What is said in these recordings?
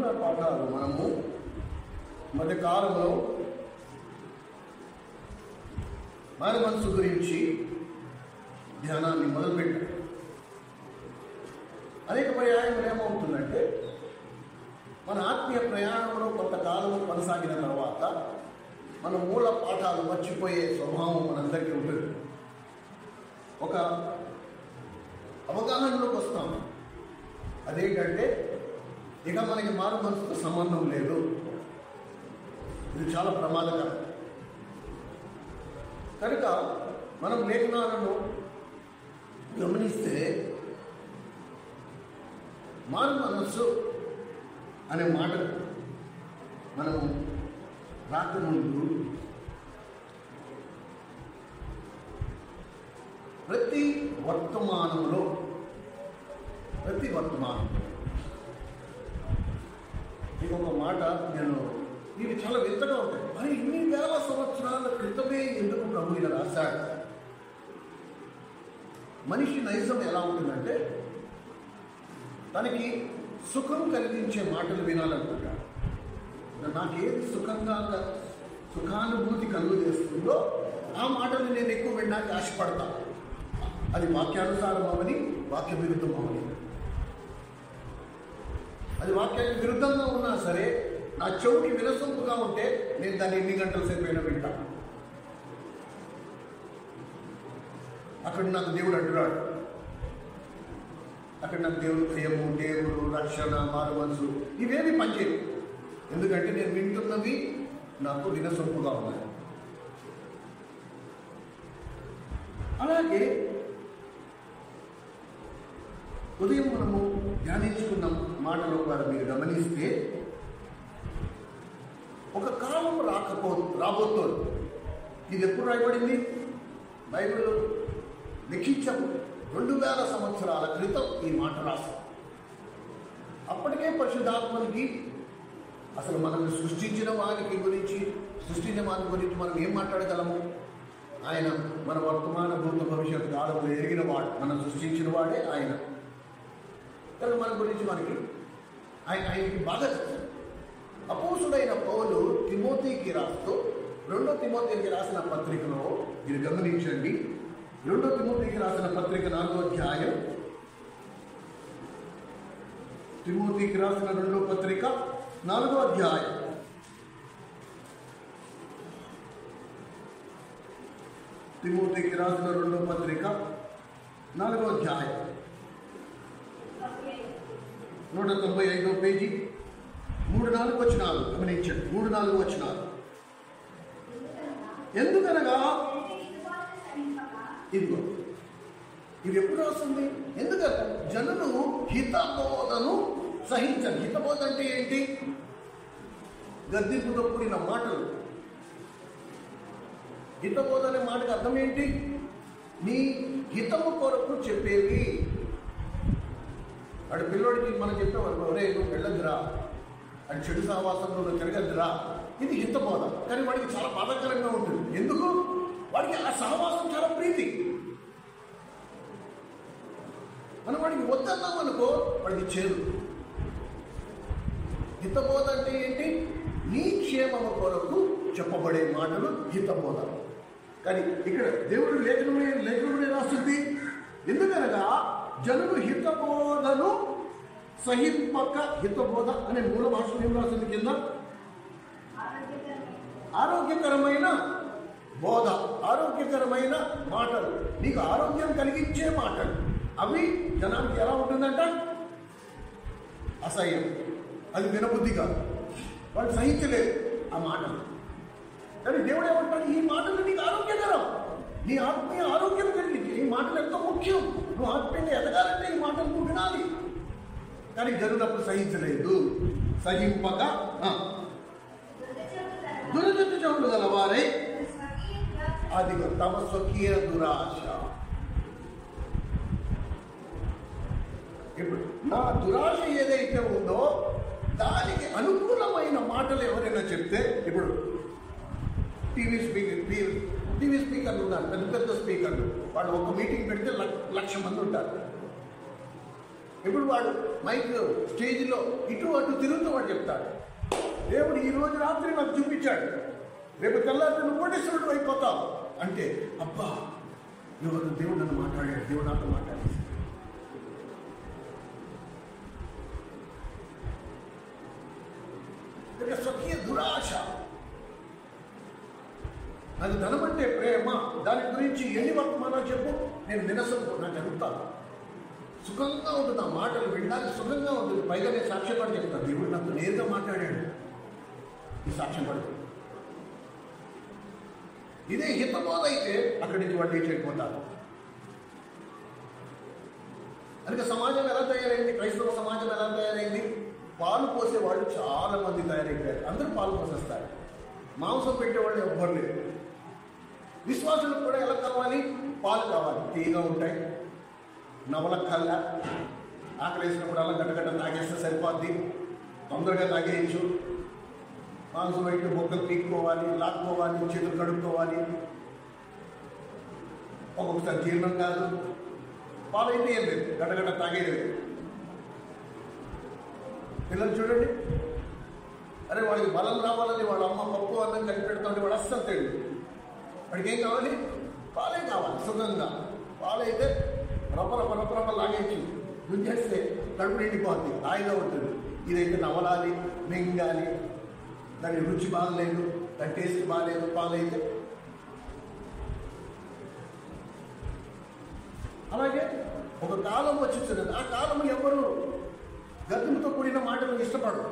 మూల పాఠాలు మనము మధ్య కాలంలో మారు మనసు గురించి ధ్యానాన్ని మొదలుపెట్టారు. అనేక పర్యాయములు ఏమవుతుందంటే, మన ఆత్మీయ ప్రయాణంలో కొంతకాలం కొనసాగిన తర్వాత మన మూల పాఠాలు మర్చిపోయే స్వభావం మనందరికీ ఉంటుంది. ఒక అవగాహనలోకి వస్తాం, అదేంటంటే ఇక మనకి మారు మనసుతో సంబంధం లేదు. ఇది చాలా ప్రమాదకరం. కనుక మనం లేఖనాలను గమనిస్తే మారు మనస్సు అనే మాట మనము రాకముందు ప్రతి వర్తమానంలో ఇంకొక మాట నేను ఇవి చాలా వింతగా ఉంటాయి. మరి ఇన్ని వేల సంవత్సరాల క్రితమే ఎందుకు ప్రభు ఇలా రాశాడు? మనిషి నైజం ఎలా ఉంటుందంటే, తనకి సుఖం కలిగించే మాటలు వినాలనుకుంటాడు. నాకేది సుఖానుభూతి కలుగు చేస్తుందో ఆ మాటలు నేను ఎక్కువ వినడానికి ఆశపడతాను. అది వాక్యానుసారం అవని, వాక్య విరుద్ధం అవని. అది వాక్యానికి విరుద్ధంగా ఉన్నా సరే, నా చెవుకి వినసొంపుగా ఉంటే నేను దాన్ని ఎన్ని గంటల సేపు అయినా వింటాను. అక్కడ నాకు దేవుడు అంటున్నాడు, అక్కడ నాకు దేవుడు భయము, దేవుడు రక్షణ, మారు మనసు ఇవేమి పనిచేయవు. ఎందుకంటే నేను వింటున్నవి నాకు వినసొంపుగా ఉన్నాయి. అలాగే ఉదయం మనము ధ్యానించుకున్న మాటలో కూడా మీరు గమనిస్తే, ఒక కాలం రాబోతోంది. ఇది ఎప్పుడు రాయబడింది? బైబిల్ లిఖించము 2000 సంవత్సరాల క్రితం ఈ మాట రాస్తాం. అప్పటికే పరిశుద్ధాత్మనికి అసలు మనల్ని సృష్టించిన వారి గురించి మనం ఏం మాట్లాడగలము? ఆయన మన వర్తమాన భూత భవిష్యత్తు కాలంలో ఎరిగిన వాడు, మనం సృష్టించిన వాడే ఆయన. కనుక మన గురించి ఆయనకి బాగా తెలుసు. అపోస్తుడైన పౌలు తిమోతికి రాస్తూ 2 తిమోతికి రాసిన పత్రికలో మీరు గమనించండి. 2 తిమోతికి రాసిన పత్రిక 4వ అధ్యాయం, తిమోతికి రాసిన 2వ పత్రిక 4వ అధ్యాయం, తిమోతికి రాసిన 2వ పత్రిక 4వ అధ్యాయం 195వ పేజీ 3-4 వచనాలు గమనించండి. 3-4 వచనాలు. ఎందుకనగా ఇదిగో ఇది ఎప్పుడు వస్తుంది? ఎందుకంటే జనులు హితబోధను సహించరు. హితబోధ అంటే ఏంటి? గద్దింపుతో కూడిన మాటలు. హితబోధ అనే మాటకు అర్థం ఏంటి? నీ హితము కొరకు చెప్పేవి. అటు పిల్లోడికి మనం చెప్పేవారు, ఒరే నువ్వు వెళ్ళొద్దురా, అటు చెడు సహవాసంలో నువ్వు తిరగద్దురా. ఇది హితబోధ. కానీ వాడికి చాలా బాధాకరంగా ఉంటుంది. ఎందుకు? వాడికి ఆ సహవాసం చాలా ప్రీతి. మనం వాడికి వద్దన్నాం అనుకో, వాడికి చేదు. హితబోధ అంటే ఏంటి? నీ క్షేమము కొరకు చెప్పబడే మాటలు హితబోధ. కానీ ఇక్కడ దేవుడు లేఖనమే రాస్తుంది. ఎందుకనగా జనులు హితబోధను సహింపక, హితబోధ అనే మూల భాషలో ఏం రాస్తుంది కింద? ఆరోగ్యకరమైన బోధ, ఆరోగ్యకరమైన మాటలు, నీకు ఆరోగ్యం కలిగించే మాటలు. అవి జనానికి ఎలా ఉంటుందంట? అసహ్యం. అది వినబుద్ధి కాదు, వాళ్ళు సహించలేదు ఆ మాటలు. కానీ దేవుడు ఏమంటాడు? ఈ మాటలు నీకు ఆరోగ్యకరం, నీ ఆత్మీయ ఆరోగ్యం కలిగించి. ఈ మాటలు ఎంతో ముఖ్యం. నువ్వు ఆత్మీయంగా ఎదగాలంటే ఈ మాటలు నువ్వు వినాలి. కానీ జనులప్పుడు సహించలేదు. సహింపక దురదృష్ట చెవులు గలవారై, అది తమ స్వకీయ దురాశ. ఇప్పుడు నా దురాశ ఏదైతే ఉందో దానికి అనుకూలమైన మాటలు ఎవరైనా చెప్తే, ఇప్పుడు టీవీ స్పీకర్లు ఉన్నారు, పెద్ద స్పీకర్లు. వాళ్ళు ఒక మీటింగ్ పెడితే 1,00,000 మంది ఉంటారు. ఇప్పుడు వాడు మైక్ స్టేజ్లో ఇటు అటు తిరుగుతూ వాడు చెప్తాడు, దేవుడు ఈ రోజు రాత్రి నాకు చూపించాడు, రేపు తెల్లారి నువ్వు కోటేశ్వరుడు అయిపోతావు అంటే, అబ్బా ఎవరు దేవుడు నన్ను మాట్లాడాడు, దేవుడు నాతో మాట్లాడేసి. స్వకీయ దురాశ. నాకు ధనం అంటే ప్రేమ, దాని గురించి ఎన్ని వర్తమానాలు చెప్పు, నేను నిరసన నాకు అడుగుతాను. సుఖంగా ఉంటుంది ఆ మాటలు వినడానికి, సుఖంగా ఉంటుంది. పైగా నేను సాక్ష్యపడి చెప్తాను, దేవుడు నాకు నేరుగా మాట్లాడాడు, ఈ సాక్ష్యం పడుతుంది. ఇదే హితబోధ అయితే అక్కడి నుంచి వాళ్ళు లేచిపోతారు. అందుకే సమాజం ఎలా తయారైంది, క్రైస్తవ సమాజం ఎలా తయారైంది? పాలు పోసేవాళ్ళు చాలా మంది తయారైపోయారు. అందరూ పాలు పోసేస్తారు, మాంసం పెట్టేవాళ్ళు ఎవ్వరు లేరు. విశ్వాసులకు కూడా ఎలా కావాలి? పాలు కావాలి, తీగా ఉంటాయి, నవల కల్లా, ఆకలేసినప్పుడు అలా గడ్డగడ్డ తాగేస్తే సరిపోద్ది, తొందరగా తాగేయచ్చు. మాంసం పెట్టి బొక్కలు పీక్కోవాలి, లాక్కోవాలి, చేతులు కడుక్కోవాలి, ఒక్కొక్కసారి జీర్ణం కాదు. పాలు అయితే ఏం లేదు, గడ్డగడ్డ తాగేయలేదు. పిల్లలు చూడండి, అరే వాడికి బలం రావాలని వాళ్ళ అమ్మ పప్పు అన్నం కలిపి పెడతామంటే వాడు అస్సలు తెలియదు. వాడికి ఏం కావాలి? పాలే కావాలి. సుఖంగా పాలైతే రపరప లాగేసి గుంజేస్తే కడుపు నిండిపోద్ది, హాయిగా ఉంటుంది. ఇదైతే నవలాలి, మింగాలి, దాని రుచి బాగలేదు, దాని టేస్ట్ బాగలేదు. పాలైతే అలాగే ఒక కాలం వచ్చింది, ఆ కాలం ఎవరు గర్భంతో కూడిన మాటలు ఇష్టపడరు.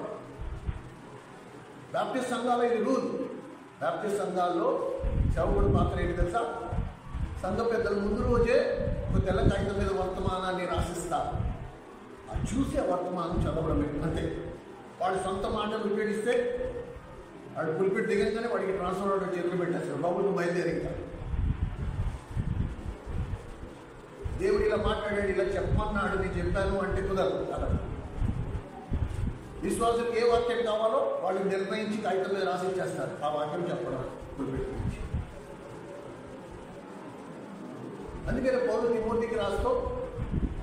బాప్టిస్ట్ సంఘాలు ఇది రూల్. బాప్టిస్ట్ సంఘాల్లో సేవకుడి పాత్ర ఏంటి తెలుసా? సంఘ పెద్దల ముందు రోజే ఒక తెల్ల కాగితం మీద వర్తమానాన్ని రాసిస్తారు. అది చూసి ఆ వర్తమానం చదవడమే, అంతే. వాడి సొంత మాటలు ఉపయోగిస్తే వాడు పులిపెట్టి దిగంగానే వాడికి ట్రాన్స్ఫర్ ఆర్డర్ చేతులు పెట్టేస్తారు, బాబు నువ్వు బయలుదేరింకా. దేవుడు ఇలా మాట్లాడాడు, ఇలా చెప్పమన్నాడు, నేను చెప్పాను అంటే కుదరదు. అలా విశ్వాసులకు ఏ వాక్యం కావాలో వాళ్ళు నిర్ణయించి కాగితం మీద రాసి ఇచ్చేస్తారు. ఆ వాక్యం చెప్పడం పులిపెట్టి. అందుకని పౌలు తిమోతికి రాస్తూ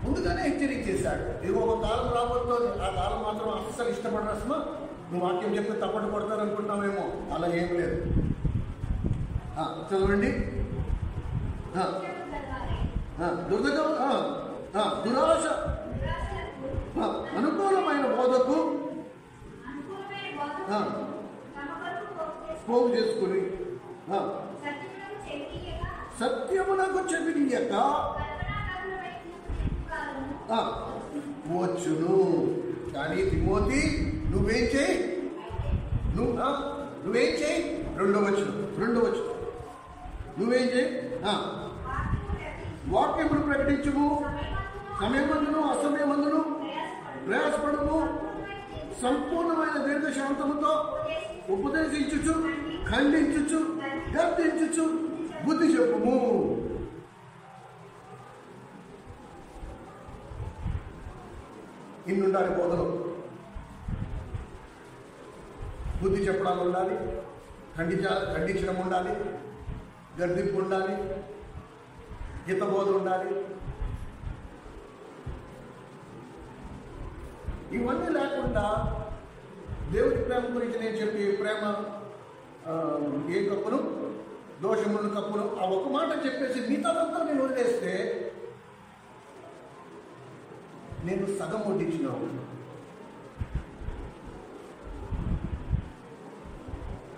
ముందుగానే హెచ్చరించేశాడు, ఇది ఒక కాలం రాబోతుంది, ఆ కాలం మాత్రం అస్సలు ఇష్టపడరు. అసలు నువ్వు వాక్యం చెప్తే తప్పటి కొడతారు అనుకుంటున్నావేమో, అలా ఏం లేదు. చదవండి. దురాశ అనుకూలమైన బోధకు పోగు చేసుకుని సత్యమునకు చెవినియక వచ్చును. కానీ తిమోతి నువ్వేం చేయి, నువ్వేం చేయి, రెండో వచ్చు నువ్వేం చేయి, వాక్యమును ప్రకటించుము, సమయమందును అసమయమందును ప్రయాసపడుము, సంపూర్ణమైన దీర్ఘశాంతముతో ఉపదేశించుచు, ఖండించుచు, గర్దించుచు, బుద్ధి చెప్పుము. ఇన్నుండాలి బోధలు. బుద్ధి చెప్పడాలు ఉండాలి, ఖండించడం ఉండాలి, గర్దింపు ఉండాలి, హితబోధ ఉండాలి. ఇవన్నీ లేకుండా దేవుడి ప్రేమ గురించి నేను చెప్పి ప్రేమ ఏ కప్పును దోషములను కప్పును ఆ ఒక మాట చెప్పేసి మిగతాదంతా నేను వదిలేస్తే నేను సగం వడ్డించినాను.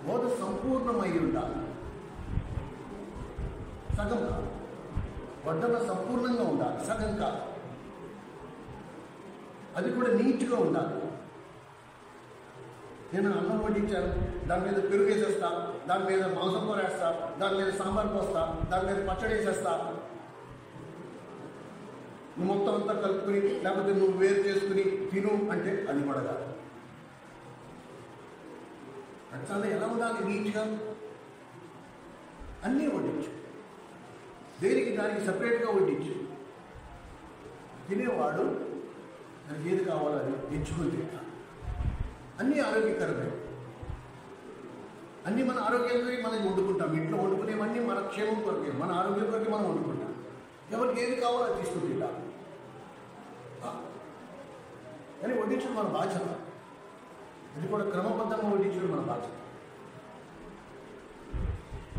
బోధ సంపూర్ణమై ఉండాలి, సగం కాదు. వడ్డన సంపూర్ణంగా ఉండాలి, సగం కాదు. అది కూడా నీట్గా ఉండాలి. నేను అన్నం వడ్డించాను, దాని మీద పెరుగు వేసేస్తా, దాని మీద మాంసం కూర వేస్తా, దాని మీద సాంబార్ పోస్తా, దాని మీద పచ్చడి వేసేస్తా, నువ్వు మొత్తం అంతా కలుపుకుని లేకపోతే నువ్వు వేరు చేసుకుని తిను అంటే అది కూడా కాదు. చాలా ఎలా ఉండాలి? నీట్గా అన్నీ వడ్డించు, దేనికి దానికి సపరేట్గా వడ్డించు. తినేవాడు నాకు ఏది కావాలో అది ఎంచుకుని తింటా. అన్నీ ఆరోగ్యకరమే, అన్నీ మన ఆరోగ్యంగా మనం వండుకుంటాం. ఇంట్లో వండుకునేవన్నీ మన క్షేమం కొరకే, మన ఆరోగ్యం కొరకే మనం వండుకుంటాం. ఎవరికి ఏది కావాలో అది తీసుకుని తింటాం. కానీ వడ్డించడం మన బాధ్యత. ఇది కూడా క్రమబద్ధంగా వడ్డించడం మన బాధ్యత.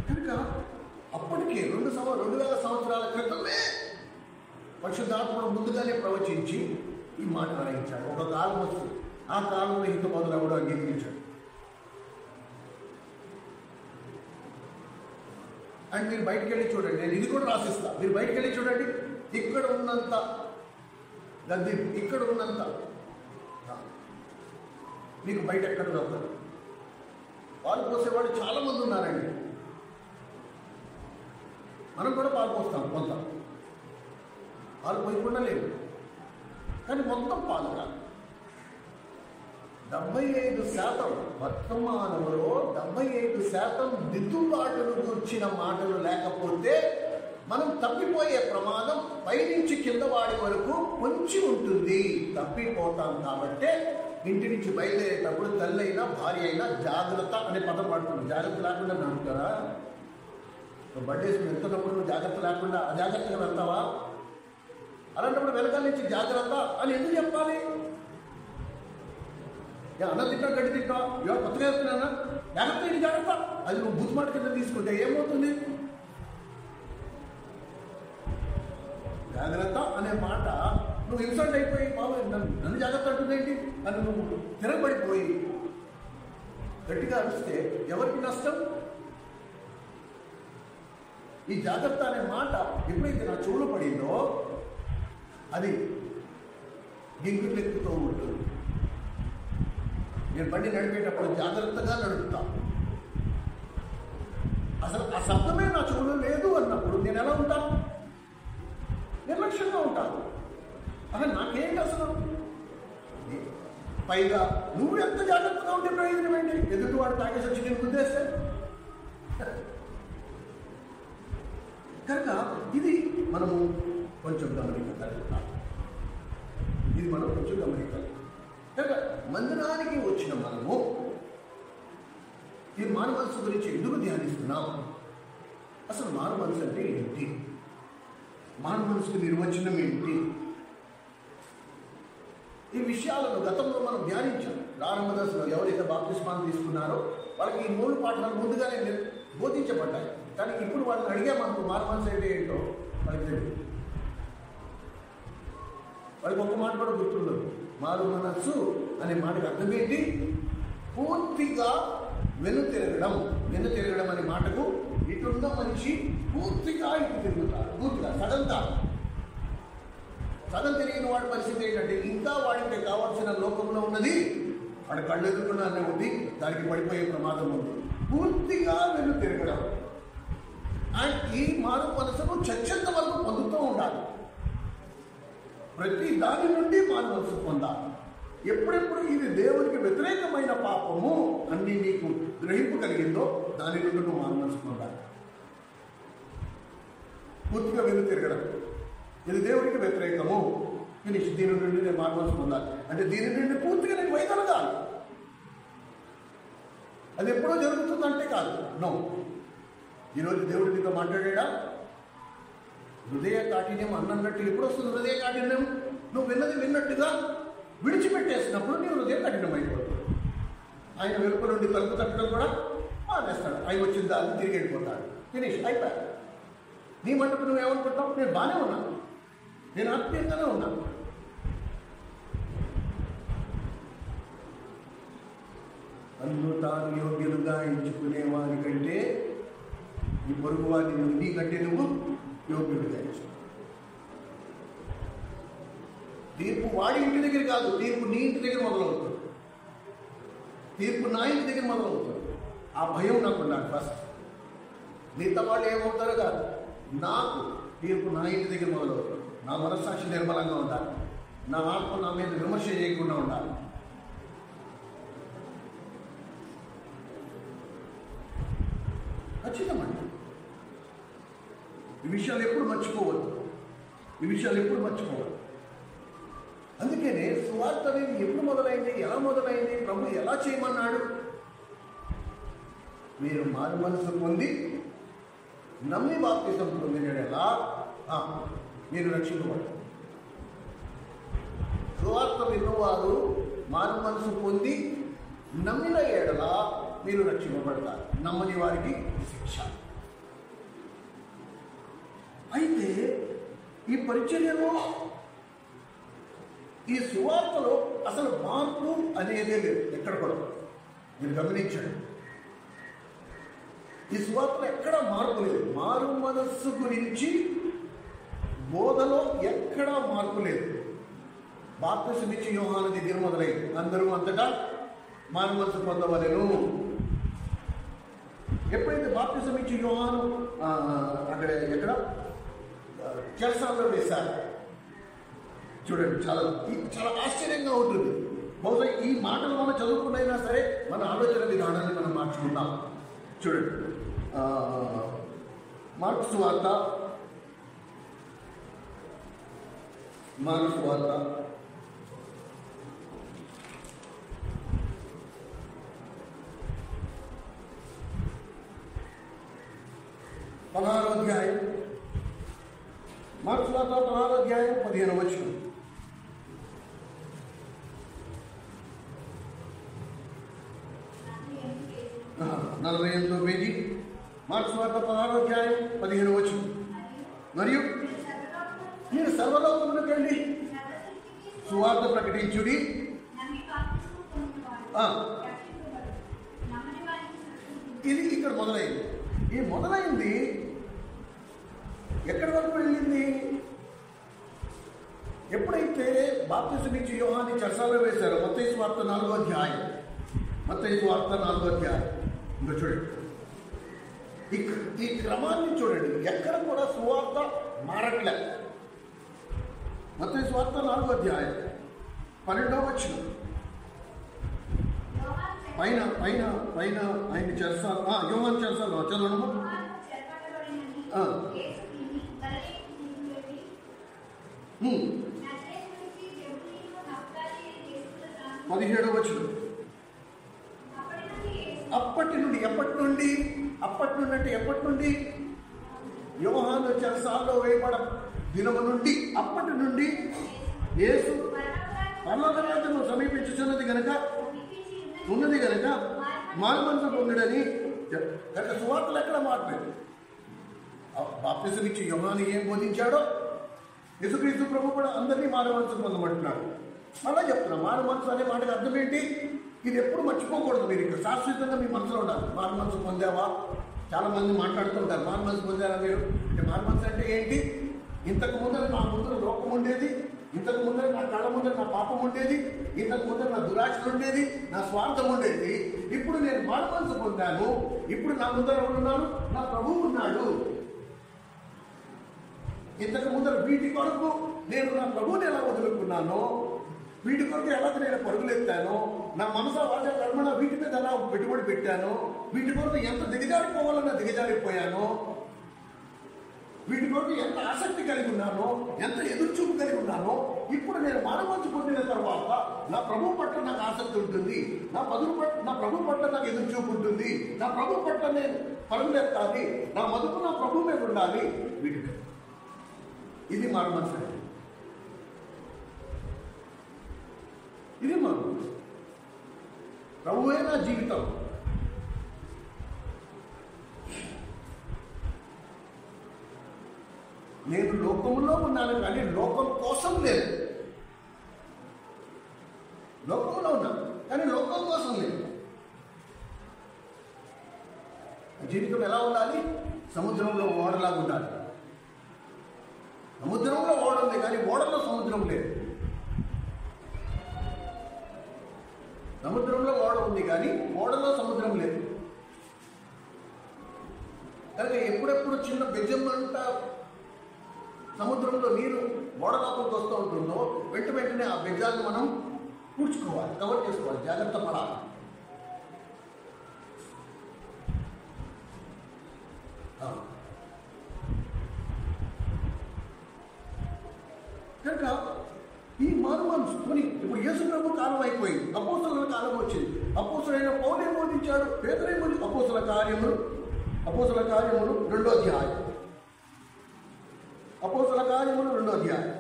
కనుక అప్పటికే 2000 సంవత్సరాల క్రితమే పరిశుద్ధాత్మను ముందుగానే ప్రవచించి ఈ మాట రాయించాడు. ఒక కాలం వస్తుంది, ఆ కాలంలో ఇంత మొదలు ఎవడో అంగీకరించాడు. అండ్ మీరు బయటికి వెళ్ళి చూడండి, నేను ఇది కూడా రాసిస్తా, మీరు బయటికి వెళ్ళి చూడండి. ఇక్కడ ఉన్నంత గద్దె, ఇక్కడ ఉన్నంత మీకు బయట ఎక్కడ దొరకదు. పాలు పోసేవాడు చాలా మంది ఉన్నారండి. మనం కూడా పాలు పోస్తాం, కొంత పాలు పోయకుండా లేదు, కానీ మొత్తం పాలు కాదు. 75% వర్తమానంలో 75% దిద్దుబాటును గుర్చిన మాటలు లేకపోతే మనం తప్పిపోయే ప్రమాదం పైనుంచి కింద వాడి వరకు కొంచెం ఉంటుంది. తప్పిపోతాం కాబట్టి ఇంటి నుంచి బయలుదేరేటప్పుడు తల్లి అయినా భార్య అయినా జాగ్రత్త అనే పదం పడుతుంది. జాగ్రత్త లేకుండా నడుపుతారా? బర్త్డేస్ వెళ్తున్నప్పుడు నువ్వు జాగ్రత్త లేకుండా అజాగ్రత్తగా వెళ్తావా? అలాంటప్పుడు వెనకాల నుంచి జాగ్రత్త అని ఎందుకు చెప్పాలి? అన్నం తింటా, గడ్డి తింటా, ఇవాళ కొత్తగా వెళ్తున్నానా, జాగ్రత్త ఇది జాగ్రత్త. అది నువ్వు బుద్ధిమాట కింద తీసుకుంటే ఏమవుతుంది? జాగ్రత్త అనే మాట నువ్వు ఇన్సల్ట్ అయిపోయి, బాబు నన్ను జాగ్రత్త అంటుందేంటి అని నువ్వు తిరగబడిపోయి గట్టిగా అరిస్తే ఎవరికి నష్టం? ఈ జాగ్రత్త అనే మాట ఎప్పుడైతే నా చెవులు పడిందో అది గింగులు ఎక్కుతూ ఉంటుంది. నేను బండి నడిపేటప్పుడు జాగ్రత్తగా నడుపుతా. అసలు ఆ శబ్దమే నా చెవులో లేదు అన్నప్పుడు నేను ఎలా ఉంటాను? నిర్లక్ష్యంగా ఉంటాను. అసలు నాకేంటి అసలు? పైగా నువ్వు ఎంత జాగ్రత్తగా ఉంటే ప్రయోజనం ఏంటి? ఎదుటి వాడు తాగేసి వచ్చి నేను గుద్దేస్తే. కనుక ఇది మనము కొంచెం గమనించాలి. ఇది మనం కొంచెం గమనించాలి. కనుక మందిరానికి వచ్చిన మనము ఈ మానవ మనసు గురించి ఎందుకు ధ్యానిస్తున్నాం? అసలు మానవ మనసు అంటే ఏంటి? మానవ మనసుకు నిర్వచనం ఏంటి? ఈ విషయాలను గతంలో మనం ధ్యానించాం. ప్రారంభ దశలో ఎవరైతే బాప్తిస్మాన్ని తీసుకున్నారో వాళ్ళకి ఈ 3 పాఠాలు ముందుగానే బోధించబడ్డాయి. కానీ ఇప్పుడు వాళ్ళని అడిగే మనకు మానవ మనసు అంటే ఏంటో వాళ్ళకి తెలియదు. వాళ్ళకి ఒక్క మాట కూడా గుర్తుండదు. మారు మనస్సు అనే మాటకు అర్థం ఏంటి? పూర్తిగా వెనుతిరగడం. వెనుతిరగడం అనే మాటకు ఇటున్న మనిషి పూర్తిగా ఇటు తిరుగుతాడు. పూర్తిగా సగం తిరిగిన వాడి పరిస్థితి ఏంటంటే ఇంకా వాడికి కావాల్సిన లోకంలో ఉన్నది వాడి కళ్ళు ఎదుర్కొన్నానే ఉంది, దానికి పడిపోయే ప్రమాదం ఉంది. పూర్తిగా వెనుతిరగడం. అండ్ ఈ మారు మనసును చచ్చేంత వరకు పొందుతూ ఉండాలి. ప్రతి దాని నుండి మారు మనసు పొందాలి. ఎప్పుడెప్పుడు ఇది దేవునికి వ్యతిరేకమైన పాపము అన్ని నీకు గ్రహింపు కలిగిందో దాని నుండి నువ్వు మారు మనసు పొందాలి. పూర్తిగా వెను తిరగడం, ఇది దేవునికి వ్యతిరేకము, ఫినిష్, దీని నుండి నేను మారు మనసు పొందాలి అంటే దీని నుండి పూర్తిగా నేను వైదొలగాలి. అది ఎప్పుడో జరుగుతుందంటే కాదు. నో, ఈరోజు దేవుడు నీతో మాట్లాడా? హృదయ కాఠిన్యం అన్నట్టు ఎప్పుడు వస్తుంది హృదయ కాఠిన్యం? నువ్వు విన్నది విన్నట్టుగా విడిచిపెట్టేసినప్పుడు నీ హృదయం కఠినం అయిపోతుంది. ఆయన వెలుపు నుండి తలుపు తట్టడం కూడా మానేస్తాడు. ఆయన వచ్చిన దాన్ని తిరిగి వెళ్ళిపోతాడు. ఫినిష్, అయిపోయాడు. నీ మటుకు నువ్వేమనుకుంటావు? నేను బాగానే ఉన్నాను, నేను ఆత్మీయంగానే ఉన్నాను. తన్ను తాను యోగ్యులుగా ఎంచుకునే వారి కంటే ఈ పొరుగు వారిని నీ కంటే నువ్వు యోగ్యుడిగా ఎంచుకో. తీర్పు వాడి ఇంటి దగ్గర కాదు, తీర్పు నీ ఇంటి దగ్గర మొదలవుతుంది. తీర్పు నా ఇంటి దగ్గర మొదలవుతుంది. ఆ భయం నాకు ఉండాలి ఫస్ట్. మిగతా వాళ్ళు ఏమవుతారో కాదు, నాకు తీర్పు నా ఇంటి దగ్గర మొదలవుతుంది. నా మనస్సాక్షి నిర్మలంగా ఉండాలి. నా ఆత్మ నా మీద విమర్శ చేయకుండా ఉండాలి. ఖచ్చితమండి. ఈ విషయాలు ఎప్పుడు మర్చిపోవద్దు. అందుకనే సువార్త అనేది ఎప్పుడు మొదలైంది, ఎలా మొదలైంది, ప్రభు ఎలా చేయమన్నాడు? మీరు మారు మనసు పొంది నమ్మి బాప్తిసం పొందినలా మీరు రక్షించబడతారు. సో సువార్త విన్నవారు మారు మనసు పొంది నమ్మిన ఎడల మీరు రక్షింపబడతారు, నమ్మని వారికి శిక్ష. అయితే ఈ పరిచర్యలో, ఈ సువార్తలో అసలు మార్పు అనేదే లేదు. ఎక్కడ కూడా మీరు గమనించండి, ఈ సువార్తలో ఎక్కడ మార్పు లేదు. మారు మనస్సు గురించి బోధలో ఎక్కడా మార్పు లేదు. బాప్తిసమిచ్చి యోహాను దగ్గర మొదలైంది, అందరూ అంతటా మారు మనసు పొందవలెను. ఎప్పుడైతే బాప్తిసమిచ్చి యోహాను అక్కడ ఎక్కడ చెరసాలలో వేశారు, చూడండి, చాలా ఆశ్చర్యంగా ఉంటుంది. బహుశా ఈ మాటలు మనం చదువుకున్నైనా సరే మన ఆలోచన విధానాన్ని మనం మార్చుకుందాం. చూడండి, మార్కు సువార్త 16వ అధ్యాయం, మార్కు సువార్త 16వ అధ్యాయం 15వ వచనం. నలభై 48వ పేజీ, మార్కు సువార్త 16వ అధ్యాయం 15వ వచనం. మరియు మీరు సర్వలోకములకు వెళ్ళి సువార్త ప్రకటించుడి. ఇది ఇక్కడ మొదలైంది. ఈ మొదలైంది ఎక్కడి వరకు వెళ్ళింది? ఎప్పుడైతే బాప్తిసమిచ్చి యోహాన్ని చెరసాలలో వేశారో, మత్తయి సువార్త 4వ అధ్యాయం, మత్తయి సువార్త 4వ అధ్యాయం. ఇంకా చూడండి, ఈ క్రమాన్ని చూడండి, ఎక్కడ కూడా సువార్త మారట్లే. మత్తయి సువార్త 4వ అధ్యాయం 12వ వచనం. పైన పైన పైన ఆయన చెరసాల, యోహాను చెరసాల చదవడము. 17వ వచనం. అప్పటి నుండి అంటే ఎప్పటి నుండి? యోహాను చెరసాలలో వేయబడ దినము నుండి, అప్పటి నుండి యేసు పరలోకరాజ్యము సమీపించుచున్నది గనక మారు మనసు పొందుడని. గత సువార్తలు ఎక్కడ మాట్లాడు? బాప్తిసమిచ్చి యోహాను ఏం బోధించాడో యేసుక్రీస్తు ప్రభు కూడా అందరినీ మారు మనసు పొందమంటున్నాడు. మళ్ళా చెప్తున్నా, మారు మనసు అనే మాటకి అర్థం ఏంటి? ఇది ఎప్పుడు మర్చిపోకూడదు. మీరు ఇక్కడ శాశ్వతంగా మీ మనసులో ఉండాలి. మారు మనసు పొందావా? చాలా మంది మాట్లాడుతుంటారు, మారు మనసు పొందారా మీరు? మారు మనసు అంటే ఏంటి? ఇంతకు ముందర నా ముందర లోకం ఉండేది, ఇంతకు ముందర నా కళ్ళ ముందర నా పాపం ఉండేది, ఇంతకు ముందర నా దురాశలు ఉండేది, నా స్వార్థం ఉండేది. ఇప్పుడు నేను మారు మనసు పొందాను. ఇప్పుడు నా ముందర ఎవరున్నాను? నా ప్రభువు ఉన్నాడు. ఇంతకు ముందర వీటి కొరకు నేను నా ప్రభువుని ఎలా వదులుకున్నానో, వీటి కొరకు ఎలాగ నేను పరుగులెత్తానో, నా మనసు వాచ కర్మణ వీటి మీద ఎలా పెట్టుబడి పెట్టానో, వీటి కొరకు ఎంత దిగజారిపోవాలన్నా దిగజారిపోయానో, వీటి కొరకు ఎంత ఆసక్తి కలిగి ఉన్నానో, ఎంత ఎదురుచూపు కలిగి ఉన్నానో, ఇప్పుడు నేను మానవంచు పొందిన తర్వాత నా ప్రభు పట్ల నాకు ఆసక్తి ఉంటుంది, నా ప్రభు పట్ల నాకు ఎదురుచూపు ఉంటుంది, నా ప్రభు పట్ల నేను పరుగులెత్తాలి, నా మదుపు నా ప్రభు మీద ఉండాలి. వీటి ఇది మారు మనసు. ఇది మారు మనసు. ప్రభువే నా జీవితం. నేను లోకంలో ఉన్నాను కానీ లోకం కోసం లేదు. లోకంలో ఉన్నాను కానీ లోకం కోసం లేదు. జీవితం ఎలా ఉండాలి? సముద్రంలో ఓడలాగా ఉండాలి. సముద్రంలో ఓడ ఉంది కానీ ఓడలో సముద్రం లేదు. సముద్రంలో ఓడ ఉంది కానీ ఓడలో సముద్రం లేదు. కనుక ఎప్పుడెప్పుడు చిన్న బెజ్జమ్మంట సముద్రంలో నీరు ఓడ లోపలికి వస్తూ ఉంటుందో వెంటనే ఆ బెజ్జాన్ని మనం పూడ్చుకోవాలి, కవర్ చేసుకోవాలి, జాగ్రత్త పడాలి. కనుక ఈ మారు మనసు కొని ఇప్పుడు యేసు ప్రభు కాలం అయిపోయింది, అపోస్తలుల కాలం వచ్చింది. అపోస్తలుడైన పౌలు ఏం బోధించాడు? పేతురు బోధించాడు. అపోస్తల కార్యములు 2వ అధ్యాయం. అపోస్తల కార్యములు 2వ అధ్యాయం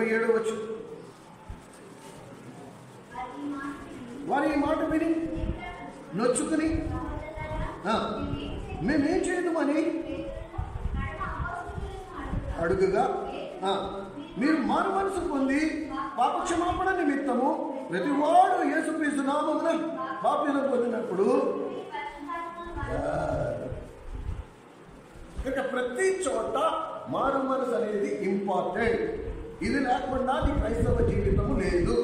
37వ వచనం. వారు ఈ మాట విని నొచ్చుకుని మేమేం చేయటమని అడుగుగా, మీరు మారు మనసు పొంది పాపక్షమాపణ నిమిత్తము ప్రతివాడు యేసుక్రీస్తు నామమున బాప్తిసం పొందినప్పుడు, ఇక ప్రతి చోట మారు మనసు అనేది ఇంపార్టెంట్. ఇది లేకుండా నీ క్రైస్తవ జీవితము లేదు.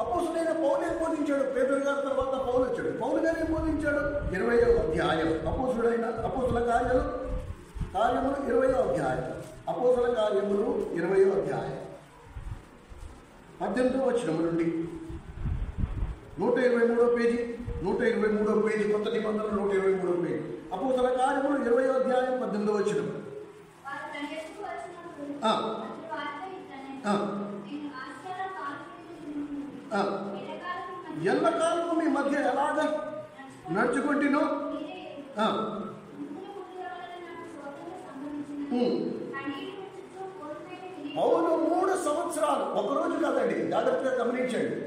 అపోస్తులైన పౌలు ఏం బోధించాడు? పేతురు గారి తర్వాత పౌలు వచ్చాడు. పౌలు గారు ఏం బోధించాడు? 20వ అధ్యాయం అపోస్తుల కార్యములు 20వ అధ్యాయం. అపోస్తుల కార్యములు 20వ అధ్యాయం 18వ వచనం నుండి 123వ పేజీ, 123వ పేజీ, కొత్త నిబంధనలు 123వ పేజీ. అపోస్తుల కార్యములు 20వ అధ్యాయం 18వ వచనం. ఎల్లకాలము మీ మధ్య ఎలాగ నడుచుకుంటునో పౌలు 3 సంవత్సరాలు, ఒకరోజు కాదండి, జాగ్రత్తగా గమనించండి.